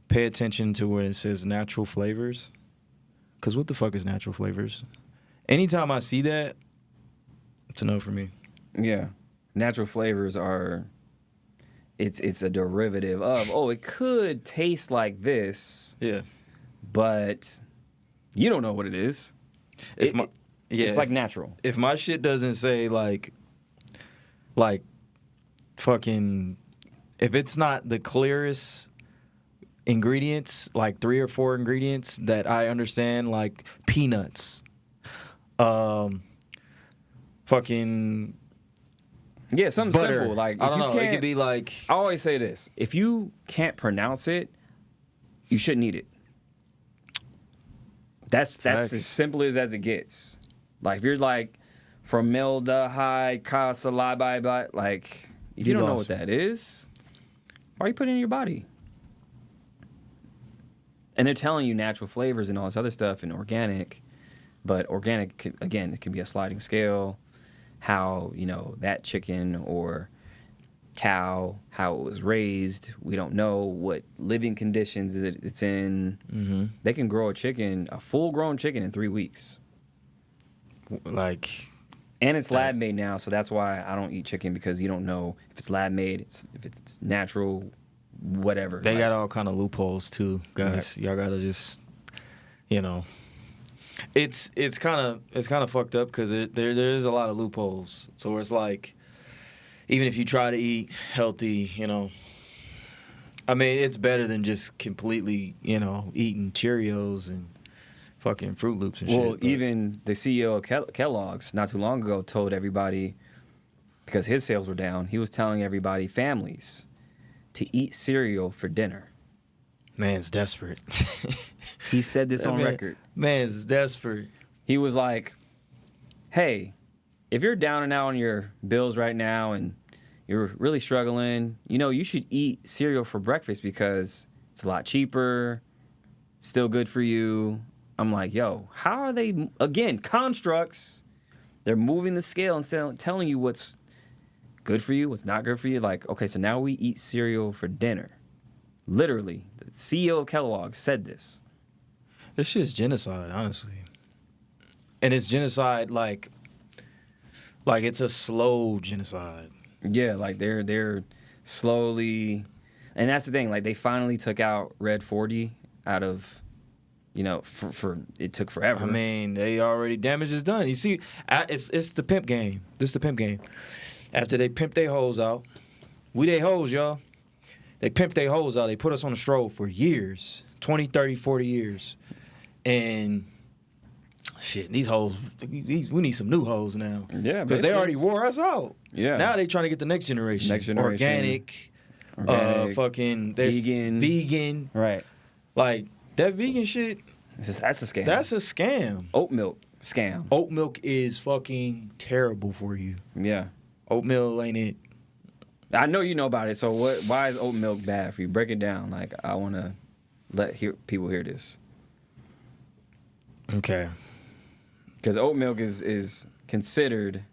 pay attention to where it says natural flavors. Because what the fuck is natural flavors? Anytime I see that, it's a no for me. Yeah. Natural flavors are, it's a derivative of, it could taste like this, Yeah. but you don't know what it is. It's like natural. If my shit doesn't say like fucking, if it's not the clearest ingredients, like 3 or 4 ingredients that I understand, like peanuts, fucking Yeah, something butter. simple. Like, I don't if you know. It can't- could be like, I always say this: if you can't pronounce it, you shouldn't eat it. That's Facts. as simple as it gets. Like if you're like formaldehyde, casalabide, like if you don't know what that is, why are you putting it in your body? And they're telling you natural flavors and all this other stuff and organic, but organic, again, it can be a sliding scale. How, that chicken or cow, how it was raised, we don't know what living conditions it's in. Mm-hmm. They can grow a full-grown chicken in 3 weeks. And it's lab made now, so that's why I don't eat chicken, because you don't know if it's lab made, if it's natural, whatever. They got all kind of loopholes too, guys. Y'all gotta just, it's kind of fucked up because there's a lot of loopholes. So it's like, even if you try to eat healthy, I mean, it's better than just completely, eating Cheerios and fucking Fruit Loops and shit. Well, even the CEO of Kellogg's not too long ago told everybody, because his sales were down, he was telling everybody, families, to eat cereal for dinner. Man's desperate. He said this on record. Man's desperate. He was like, hey, if you're down and out on your bills right now and you're really struggling, you should eat cereal for breakfast because it's a lot cheaper, still good for you. I'm like, yo, how are they, again, constructs, they're moving the scale and telling you what's good for you, what's not good for you. Like, okay, so now we eat cereal for dinner. Literally, the CEO of Kellogg said this. This shit's genocide, honestly. And it's genocide like it's a slow genocide. Yeah, like they're slowly, and that's the thing. Like they finally took out Red 40 out of, for it took forever. I mean, they already damage is done. You see, it's the pimp game. This is the pimp game. After they pimp their hoes out, we they hoes, y'all. They pimp their hoes out. They put us on the stroll for years, 20, 30, 40 years. And shit, these hoes, we need some new hoes now. Yeah, because they already wore us out. Yeah. Now they trying to get the next generation. Organic, fucking vegan. Right. Like that vegan shit. That's a scam. That's a scam. Oat milk scam. Oat milk is fucking terrible for you. Yeah. Oatmeal ain't it. I know you know about it. So why is oat milk bad for you? Break it down. Like I want to let people hear this. Okay. Because oat milk is considered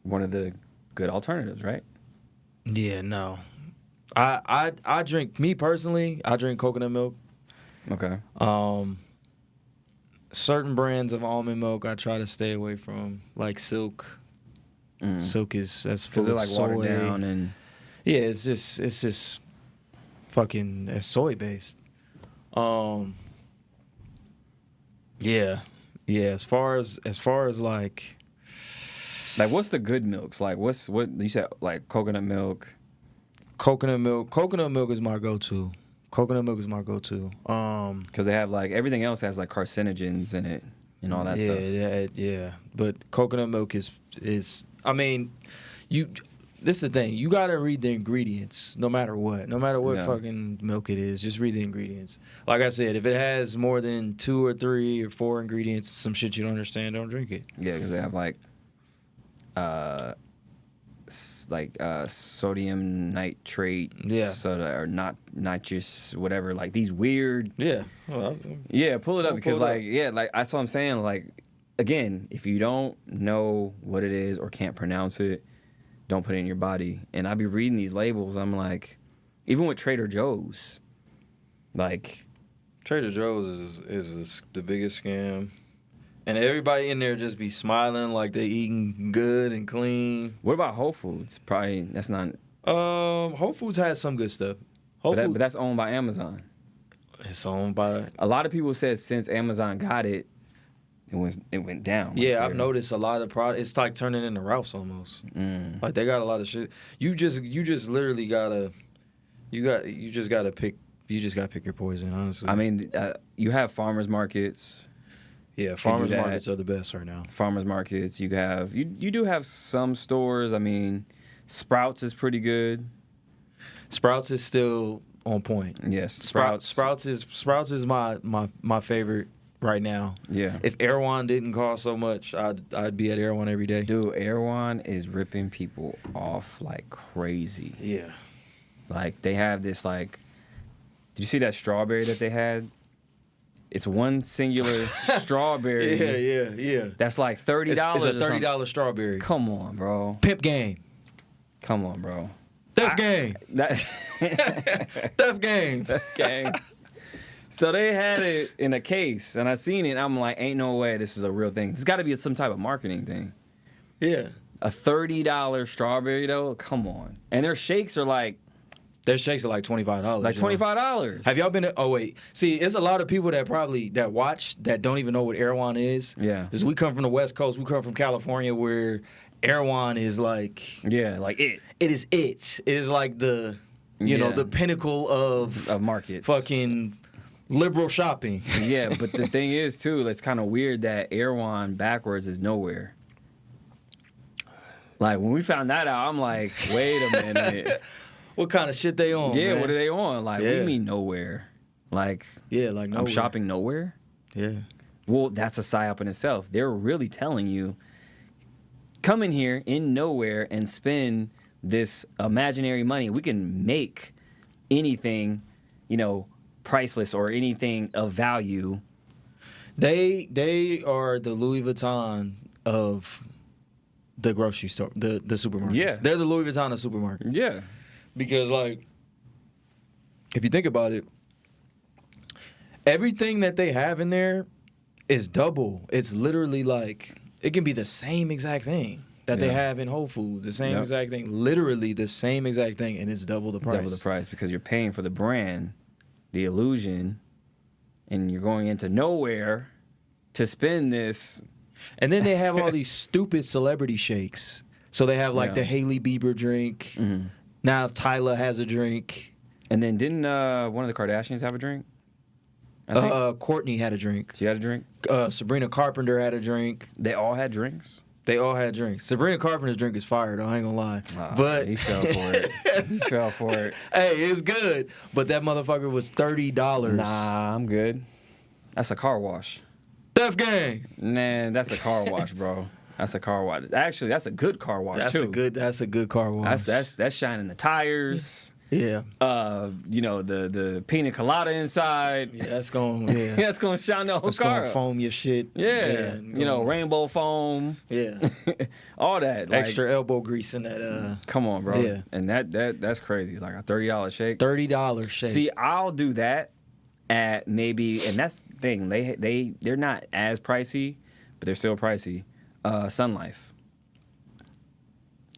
one of the good alternatives, right? Yeah, no. I drink, me personally, I drink coconut milk. Okay. Certain brands of almond milk I try to stay away from, like Silk. Silk that's full of like soy. watered down and yeah, it's just fucking it's soy based. Yeah. As far as like what's the good milks? Like what you said, like coconut milk. Coconut milk is my go-to. Because they have like everything else has like carcinogens in it and all that stuff. Yeah. But coconut milk is I mean, this is the thing. You gotta read the ingredients, no matter what fucking milk it is. Just read the ingredients. Like I said, if it has more than 2 or 3 or 4 ingredients, some shit you don't understand, don't drink it. Yeah, because they have sodium nitrate soda or not nitrous, whatever. Like these weird. Yeah. Pull it up because that's what I'm saying. Like, again, if you don't know what it is or can't pronounce it, don't put it in your body. And I be reading these labels. I'm like, even with Trader Joe's, like Trader Joe's is the biggest scam. And everybody in there just be smiling like they eating good and clean. What about Whole Foods? Probably that's not. Whole Foods has some good stuff. But that's owned by Amazon. It's owned by. A lot of people said since Amazon got it, it went down. Yeah, I've noticed a lot of product. It's like turning into Ralph's almost. Like they got a lot of shit. You just literally gotta. You just gotta pick your poison. Honestly. I mean, you have farmers markets. Yeah, farmers markets are the best right now. Farmers markets, you do have some stores. I mean, Sprouts is pretty good. Sprouts is still on point. Yes, Sprouts is my favorite right now. Yeah. If Erewhon didn't cost so much, I'd be at Erewhon every day. Dude, Erewhon is ripping people off like crazy. Yeah. Like, they have this, like... Did you see that strawberry that they had? It's one singular strawberry. Yeah. That's like $30. It's a $30 strawberry. Come on, bro. Pimp game. Come on, bro. Death game. That Death game. gang. So they had it in a case, and I seen it, and I'm like, ain't no way this is a real thing. It's got to be some type of marketing thing. Yeah. A $30 strawberry, though? Come on. And their shakes are like... Their shakes are like $25. Like $25. Have y'all been to, oh wait. See, it's a lot of people that watch that don't even know what Erewhon is. Yeah. Because we come from the West Coast. We come from California where Erewhon is like... Yeah, like it. It is it. It is like the, you know, the pinnacle of markets. Fucking liberal shopping. Yeah, but the thing is, too, it's kind of weird that Erewhon backwards is nowhere. Like, when we found that out, I'm like, wait a minute. What kind of shit they on? Yeah, man? what are they on? Like, what do you mean nowhere? Like, yeah, like nowhere. I'm shopping nowhere? Yeah. Well, that's a psyop in itself. They're really telling you, come in here in nowhere and spend this imaginary money. We can make anything, you know, priceless or anything of value. They are the Louis Vuitton of the grocery store, the supermarkets. Yeah. They're the Louis Vuitton of supermarkets. Yeah. Because, like, if you think about it, everything that they have in there is double. It's literally like, it can be the same exact thing that they have in Whole Foods. The same exact thing. Literally the same exact thing, and it's double the price. Double the price because you're paying for the brand, the illusion, and you're going into nowhere to spend this. And then they have all these stupid celebrity shakes. So they have, like, the Hailey Bieber drink. Mm-hmm. Now Tyler has a drink. And then didn't one of the Kardashians have a drink? I think. Kourtney had a drink. She had a drink? Sabrina Carpenter had a drink. They all had drinks? They all had drinks. Sabrina Carpenter's drink is fire, though. I ain't gonna lie. But he fell for it. He fell for it. Hey, it's good. But that motherfucker was $30. Nah, I'm good. That's a car wash. Death gang. Man, that's a car wash, bro. That's a car wash. Actually, that's a good car wash too. That's a good car wash. That's shining the tires. Yeah. You know, the pina colada inside. Yeah, that's gonna That's gonna shine the whole that's car. gonna foam your shit. Yeah. You know, rainbow foam. Yeah. All that. Like, Extra elbow grease in that. Come on, bro. Yeah. And that's crazy. Like a $30 shake. $30 shake. See, I'll do that at maybe, and that's the thing. They're not as pricey, but they're still pricey. Sun Life.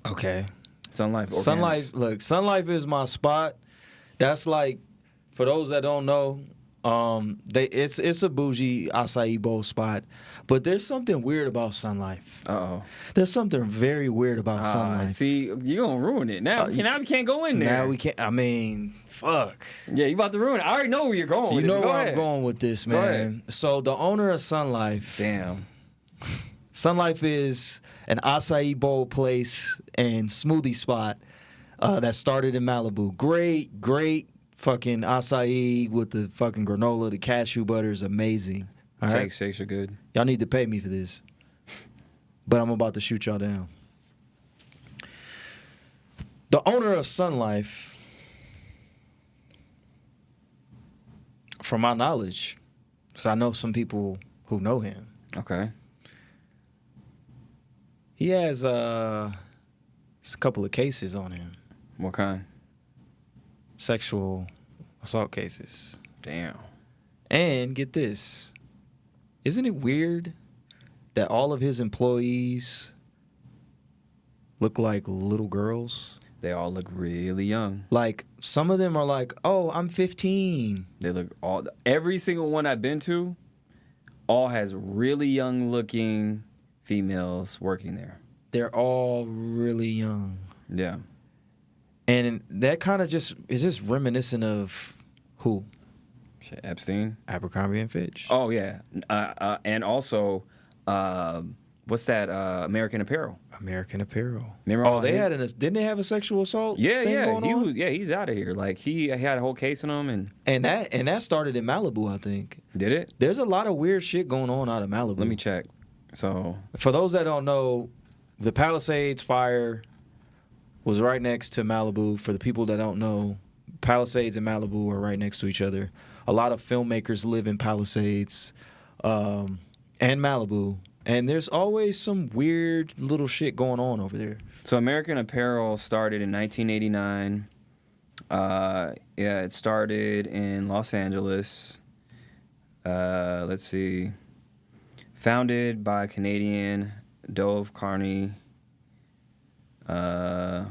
Okay. Sun Life. Sun Life. Look, Sun Life is my spot. That's like, for those that don't know, it's a bougie acai bowl spot, but there's something weird about Sun Life. Uh-oh. There's something very weird about Sun Life. See, you're gonna ruin it now. Now we can't go in there. Now we can't. I mean, fuck. Yeah, you about to ruin it. I already know where you're going. You with know it. Go where ahead. I'm going with this, man. So the owner of Sun Life. Damn. Sun Life is an acai bowl place and smoothie spot that started in Malibu. Great fucking acai with the fucking granola. The cashew butter is amazing. All right? Shakes are good. Y'all need to pay me for this. But I'm about to shoot y'all down. The owner of Sun Life, from my knowledge, because I know some people who know him, Okay. he has a couple of cases on him. What kind? Sexual assault cases. Damn. And get this. Isn't it weird that all of his employees look like little girls? They all look really young. Like, some of them are like, oh, I'm 15. They look every single one I've been to, all has really young looking females working there. They're all really young. Yeah. And that kind of is just reminiscent of who? Shit, Epstein. Abercrombie and Fitch. Oh yeah. And also what's that? American Apparel. American Apparel. Remember? Oh, didn't they have a sexual assault? Yeah, thing yeah. going on? He's out of here. Like he had a whole case on him, And that started in Malibu, I think. did it? There's a lot of weird shit going on out of Malibu. Let me check. So For those that don't know, the Palisades fire was right next to Malibu. For the people that don't know, Palisades and Malibu are right next to each other. A lot of filmmakers live in Palisades and Malibu. And there's always some weird little shit going on over there. So American Apparel started in 1989. It started in Los Angeles. Let's see. Founded by Canadian Dove Carney. Let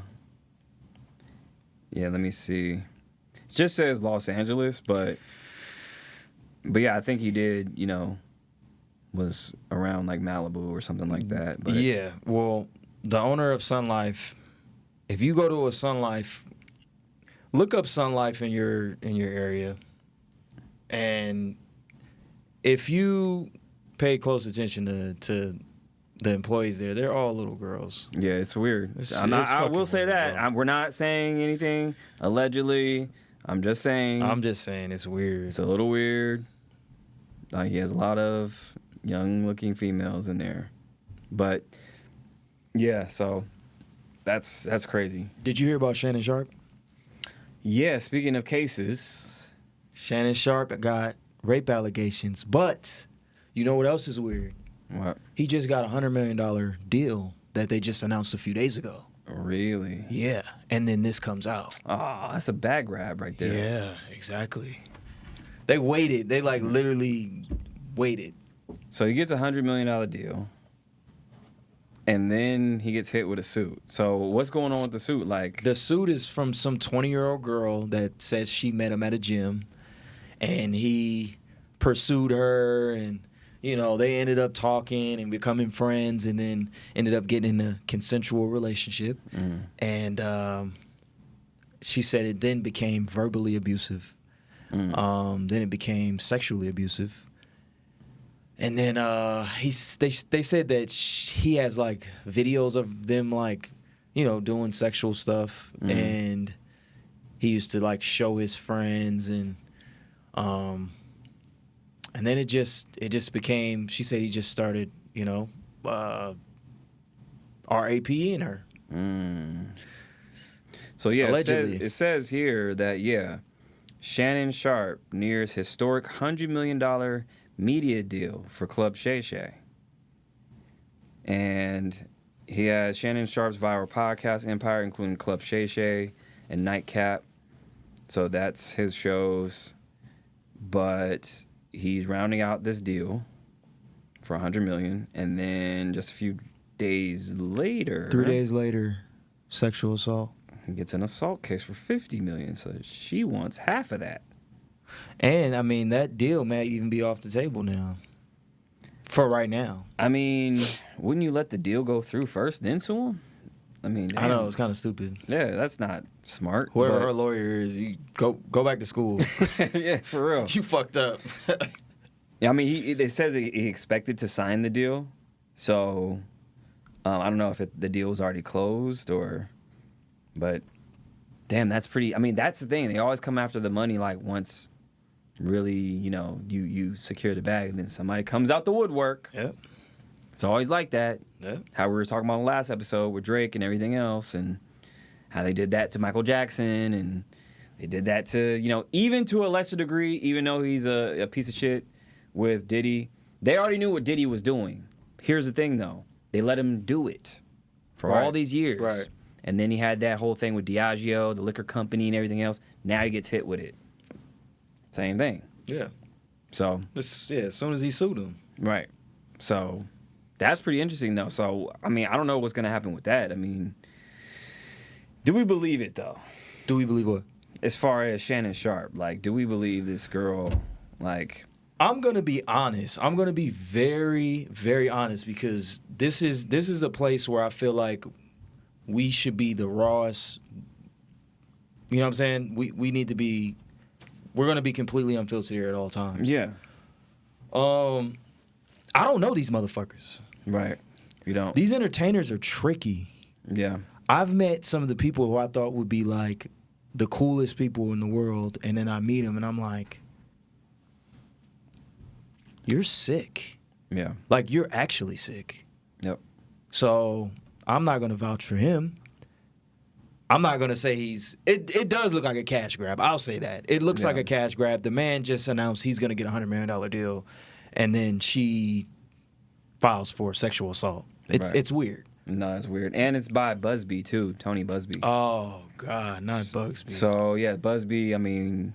me see. It just says Los Angeles, but yeah, I think he did, was around like Malibu or something like that. But Yeah, well, the owner of Sun Life, if you go to a Sun Life, look up Sun Life in your area, and if you pay close attention to the employees there, they're all little girls. yeah, it's weird. It's I will fucking say weird, that. bro. We're not saying anything allegedly. I'm just saying I'm just saying it's weird. it's a little weird. Like he has a lot of young-looking females in there, but yeah, so that's crazy. Did you hear about Shannon Sharp? Yeah, speaking of cases, Shannon Sharp got rape allegations, but you know what else is weird? what? He just got a $100 million deal that they just announced a few days ago. Really? Yeah, and then this comes out. Oh, that's a bag grab right there. Yeah, exactly. They waited. They literally waited. So he gets a $100 million deal, and then he gets hit with a suit. So what's going on with the suit? Like The suit is from some 20-year-old girl that says she met him at a gym, and he pursued her, and they ended up talking and becoming friends, and then ended up getting in a consensual relationship. And she said it then became verbally abusive. Then it became sexually abusive. And then they said that he has like videos of them doing sexual stuff, and he used to like show his friends, and then it just became. She said he just started RAPing her. So yeah, Allegedly. it says here that Shannon Sharp nears historic $100 million media deal for Club Shay Shay. And he has Shannon Sharp's viral podcast empire, including Club Shay Shay and Nightcap. So that's his shows. But he's rounding out this deal for $100 million, and then just a few days later, 3 days later, sexual assault. he gets an assault case for $50 million. So she wants half of that. And I mean, that deal may even be off the table now. For right now. I mean, wouldn't you let the deal go through first, then sue him? I mean, I know damn. it's kind of stupid. Yeah, that's not smart. Whoever but- her lawyer is, you go back to school. yeah, for real. You fucked up. Yeah, I mean, it says he expected to sign the deal, so I don't know if the deal was already closed but damn, that's pretty. I mean, that's the thing. They always come after the money like once, really, you secure the bag, and then somebody comes out the woodwork. Yep. It's always like that. Yep. How we were talking about in the last episode with Drake and everything else, and how they did that to Michael Jackson, and they did that to, even to a lesser degree, even though he's a piece of shit with Diddy. They already knew what Diddy was doing. Here's the thing, though. They let him do it for all Right. these years. Right. And then he had that whole thing with Diageo, the liquor company, and everything else. Now he gets hit with it. Same thing. Yeah. So, As soon as he sued him. right. So, that's pretty interesting, though. So, I mean, I don't know what's going to happen with that. I mean, do we believe it, though? Do we believe what? As far as Shannon Sharp, like, do we believe this girl, like... I'm gonna be honest. I'm gonna be very, very honest, because this is a place where I feel like we should be the rawest. You know what I'm saying? We need to be. We're gonna be completely unfiltered here at all times. Yeah. I don't know these motherfuckers. Right. You don't. These entertainers are tricky. Yeah. I've met some of the people who I thought would be like the coolest people in the world, and then I meet them and I'm like, you're sick. Yeah. Like, you're actually sick. Yep. So I'm not going to vouch for him. I'm not going to say it does look like a cash grab. I'll say that. It looks like a cash grab. The man just announced he's going to get a $100 million deal, and then she files for sexual assault. It's weird. No, it's weird. And it's by Busby, too. Tony Busby. Oh, God, not Bugsby. So, yeah, Busby, I mean,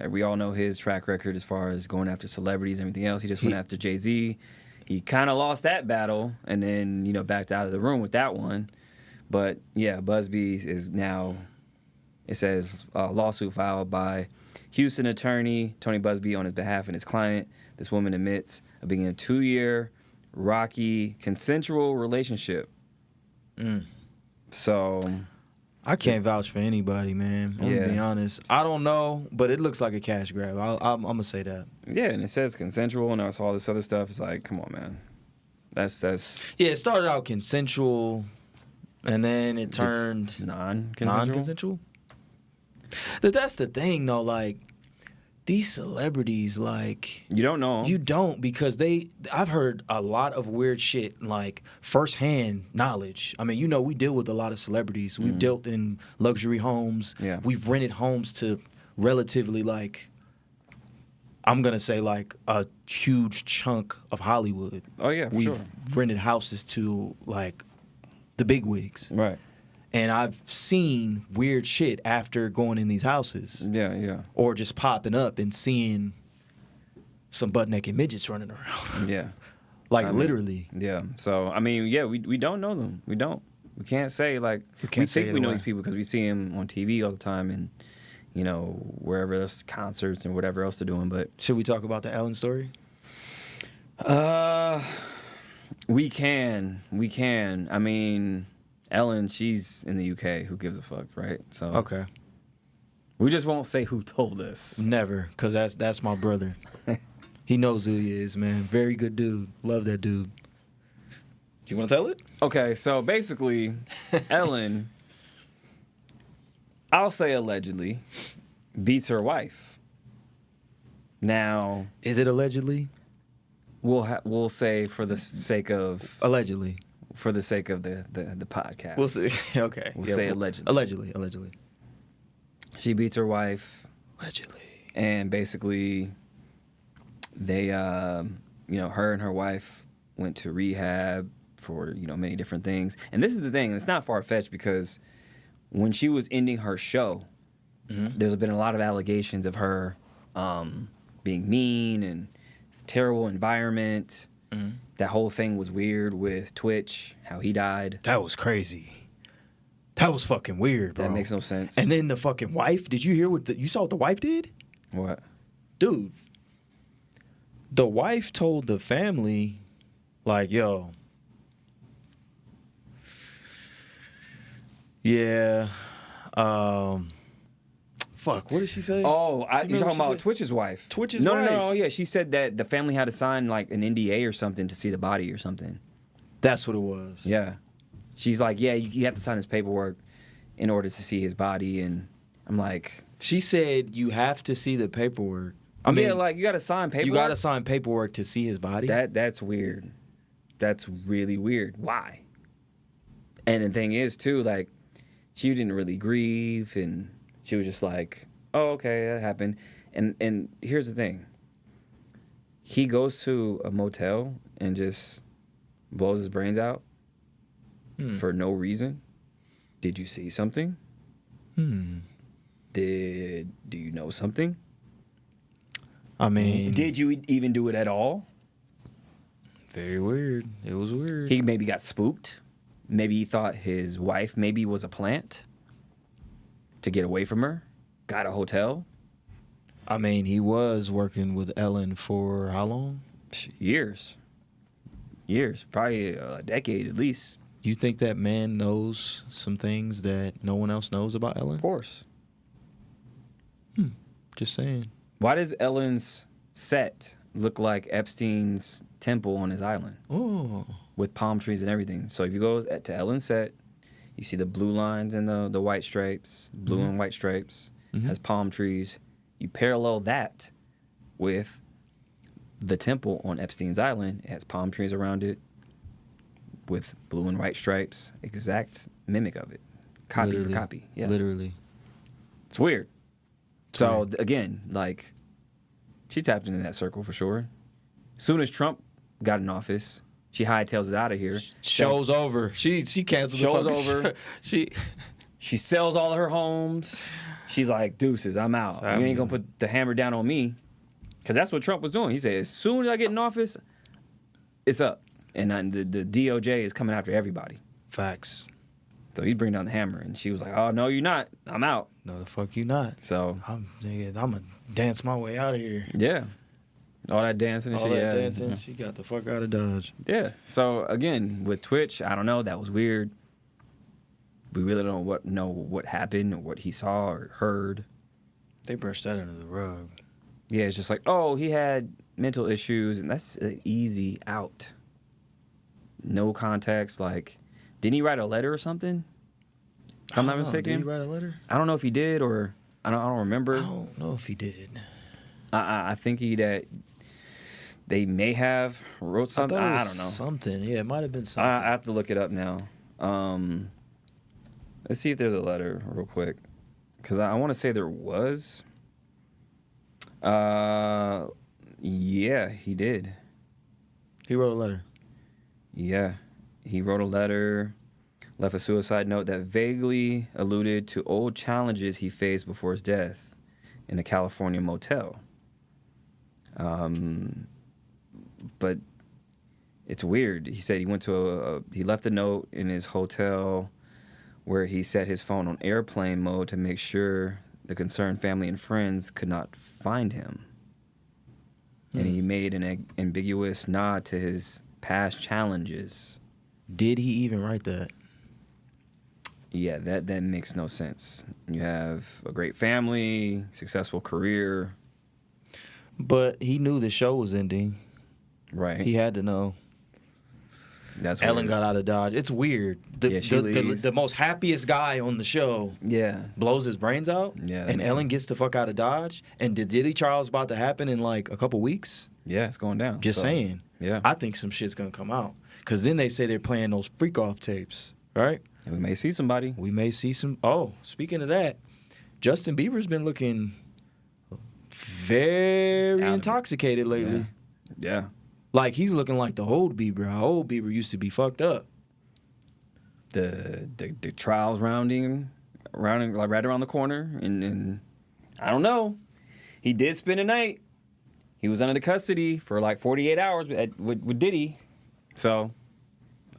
we all know his track record as far as going after celebrities and everything else. He just went after Jay-Z. He kind of lost that battle and then, backed out of the room with that one. But, yeah, Busby is now, it says, lawsuit filed by Houston attorney Tony Busby on his behalf and his client. This woman admits of being in a 2-year, rocky, consensual relationship. So... I can't vouch for anybody, man. I'm going to be honest. I don't know, but it looks like a cash grab. I'm going to say that. Yeah, and it says consensual and all this other stuff. It's like, come on, man. That's Yeah, it started out consensual, and then it turned non-consensual. That's the thing, though. Like, these celebrities, like... You don't know 'em. You don't, because I've heard a lot of weird shit, like, firsthand knowledge. I mean, we deal with a lot of celebrities. We've dealt in luxury homes. Yeah. We've rented homes to relatively, like... I'm going to say, like, a huge chunk of Hollywood. Oh, yeah, for We've sure. rented houses to, like, the bigwigs. Right. And I've seen weird shit after going in these houses. Yeah, yeah. Or just popping up and seeing some butt-naked midgets running around. Yeah. Literally. Yeah. So, I mean, yeah, we don't know them. We don't. We can't say, like... We think we know these people because we see them on TV all the time and, wherever there's concerts and whatever else they're doing, but... Should we talk about the Ellen story? We can. I mean... Ellen, she's in the UK. Who gives a fuck, right? So Okay. We just won't say who told us. Never, because that's my brother. He knows who he is, man. Very good dude. Love that dude. Do you want to tell it? Okay, so basically, Ellen, I'll say allegedly, beats her wife. Now... Is it allegedly? We'll say for the sake of... Allegedly. For the sake of the podcast. We'll see. Okay. We'll say allegedly. Allegedly. She beats her wife. Allegedly. And basically, they, her and her wife went to rehab for, many different things. And this is the thing. It's not far-fetched because when she was ending her show, there's been a lot of allegations of her being mean and it's a terrible environment. That whole thing was weird with Twitch, how he died. That was crazy. That was fucking weird, bro. That makes no sense. And then the fucking wife, did you hear you saw what the wife did? What? Dude, the wife told the family, like, yo, yeah, fuck, what did she say? Oh, you're talking about Twitch's wife. Twitch's wife. No, yeah. She said that the family had to sign like an NDA or something to see the body or something. That's what it was. Yeah. She's like, yeah, you have to sign this paperwork in order to see his body. And I'm like... She said you have to see the paperwork. I mean, you got to sign paperwork? You got to sign paperwork to see his body? That's weird. That's really weird. Why? And the thing is, too, like, she didn't really grieve and... She was just like, oh, okay, that happened. And here's the thing. He goes to a motel and just blows his brains out for no reason. Did you see something? Do you know something? I mean... Did you even do it at all? Very weird. It was weird. He maybe got spooked. Maybe he thought his wife maybe was a plant. To get away from her, got a hotel. I mean, he was working with Ellen for how long? Years, probably a decade at least. You think that man knows some things that no one else knows about Ellen? Of course. Just saying. Why does Ellen's set look like Epstein's temple on his island. Oh. With palm trees and everything. So if you go to Ellen's set, you see the blue lines and the white stripes, blue and white stripes, has palm trees. You parallel that with the temple on Epstein's island. It has palm trees around it with blue and white stripes. Exact mimic of it. Copy Literally. for copy. Yeah. Literally. It's weird. So again, like, she tapped into that circle for sure. Soon as Trump got in office, she hightails it out of here. Show's over. She canceled Show's the fucking over. She sells all of her homes. She's like, deuces, I'm out. You ain't gonna put the hammer down on me. Because that's what Trump was doing. He said, as soon as I get in office, it's up. And the DOJ is coming after everybody. Facts. So he's bringing down the hammer. And she was like, oh, no, you're not. I'm out. No, the fuck you not. So I'm gonna dance my way out of here. yeah. All that dancing and All shit. that Yeah. dancing, she got the fuck out of Dodge. Yeah. So again, with Twitch, I don't know. That was weird. We really don't know what happened or what he saw or heard. They brushed that under the rug. Yeah, it's just like, oh, he had mental issues, and that's an easy out. No context. Like, didn't he write a letter or something? If I'm not mistaken. Did he write a letter? I don't know if he did or I don't remember. I don't know if he did. I think they may have wrote something. I don't know. Something. Yeah, it might have been something. I have to look it up now. Let's see if there's a letter real quick, because I want to say there was. Yeah, he did. He wrote a letter. Yeah, he wrote a letter, left a suicide note that vaguely alluded to old challenges he faced before his death in a California motel. But it's weird. He said he went to he left a note in his hotel where he set his phone on airplane mode to make sure the concerned family and friends could not find him. And he made an ambiguous nod to his past challenges. Did he even write that? Yeah, that makes no sense. You have a great family, successful career. But he knew the show was ending. Right. He had to know. That's Ellen weird. got out of Dodge. It's weird. She leaves. The most happiest guy on the show blows his brains out, and Ellen gets the fuck out of Dodge. And the Diddy trial is about to happen in like a couple weeks. Yeah, it's going down. Just saying. Yeah. I think some shit's going to come out. Because then they say they're playing those freak-off tapes, right? And we may see somebody. We may see some. Oh, speaking of that, Justin Bieber's been looking very intoxicated lately. Yeah. Like, he's looking like the old Bieber. How old Bieber used to be fucked up. The trials rounding like right around the corner, and I don't know. He did spend a night. He was under the custody for like 48 hours with Diddy. So,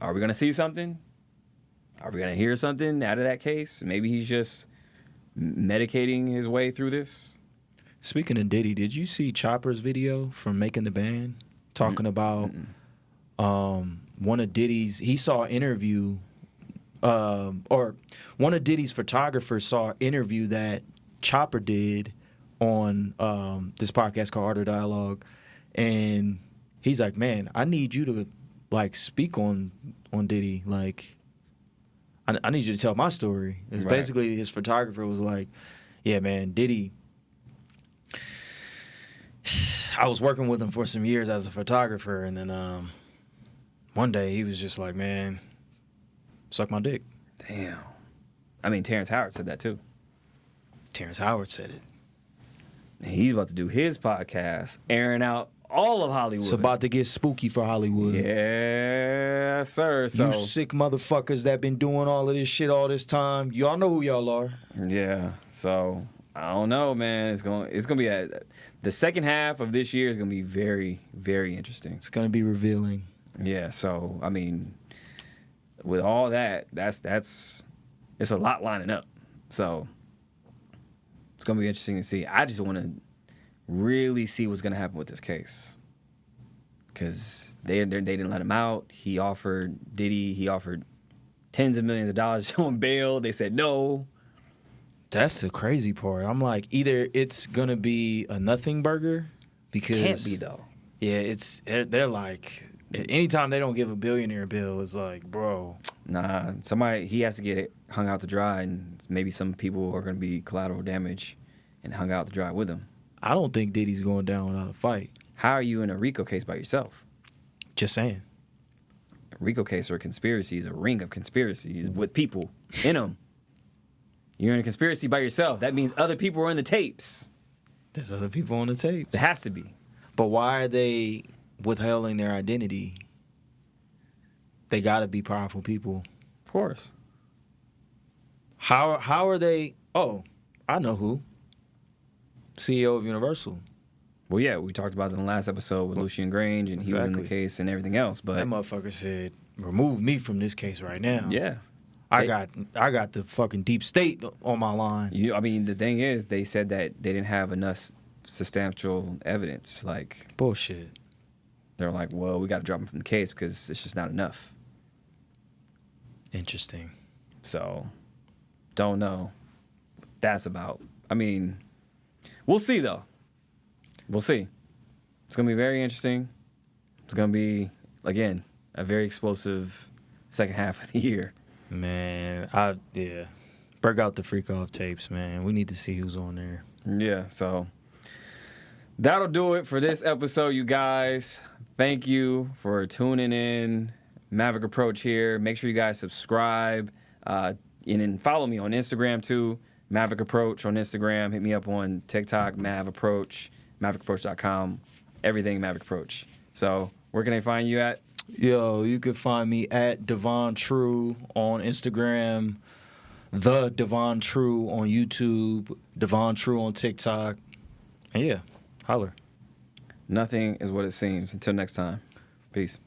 are we gonna see something? Are we gonna hear something out of that case? Maybe he's just medicating his way through this. Speaking of Diddy, did you see Chopper's video from Making the Band talking about one of Diddy's? He saw an interview, or one of Diddy's photographers saw an interview that Chopper did on this podcast called Art of Dialogue, and he's like, "Man, I need you to like speak on Diddy. Like, I need you to tell my story." It's Right. basically his photographer was like, "Yeah, man, Diddy. I was working with him for some years as a photographer, and then one day he was just like, man, suck my dick." Damn. I mean, Terrence Howard said that too. Terrence Howard said it. And he's about to do his podcast, airing out all of Hollywood. It's about to get spooky for Hollywood. Yeah, sir. So You sick motherfuckers that been doing all of this shit all this time. Y'all know who y'all are. yeah. So I don't know, man. It's gonna be the second half of this year is gonna be very, very interesting. It's gonna be revealing. Yeah. So I mean, with all that, that's it's a lot lining up. So it's gonna be interesting to see. I just want to really see what's gonna happen with this case, because they didn't let him out. He offered tens of millions of dollars on bail. They said no. That's the crazy part. I'm like, either it's gonna be a nothing burger because Can't be though. Yeah, they're like, anytime they don't give a billionaire bill, it's like, bro. Nah, he has to get it hung out to dry, and maybe some people are going to be collateral damage and hung out to dry with him. I don't think Diddy's going down without a fight. How are you in a RICO case by yourself? Just saying. A RICO case or a conspiracy is a ring of conspiracies with people in them. You're in a conspiracy by yourself. That means other people are in the tapes. There's other people on the tape. There has to be. But why are they withholding their identity? They got to be powerful people. Of course. How are they? Oh, I know who. CEO of Universal. Well, yeah, we talked about it in the last episode with Lucian Grange, and he was in the case and everything else. But that motherfucker said, "Remove me from this case right now." Yeah, I got the fucking deep state on my line. I mean, the thing is, they said that they didn't have enough substantial evidence. Like bullshit. They're like, well, we got to drop him from the case because it's just not enough. Interesting. So, don't know what that's about. I mean, we'll see, though. We'll see. It's going to be very interesting. It's going to be, again, a very explosive second half of the year. Man, break out the freak off tapes, man. We need to see who's on there. Yeah, so that'll do it for this episode, you guys. Thank you for tuning in. Maverick Approach here. Make sure you guys subscribe and then follow me on Instagram too. Maverick Approach on Instagram. Hit me up on TikTok, Mav Approach, MaverickApproach.com. Everything Maverick Approach. So where can they find you at? Yo, you can find me at Devon True on Instagram, The Devon True on YouTube, Devon True on TikTok. And yeah, holler. Nothing is what it seems. Until next time. Peace.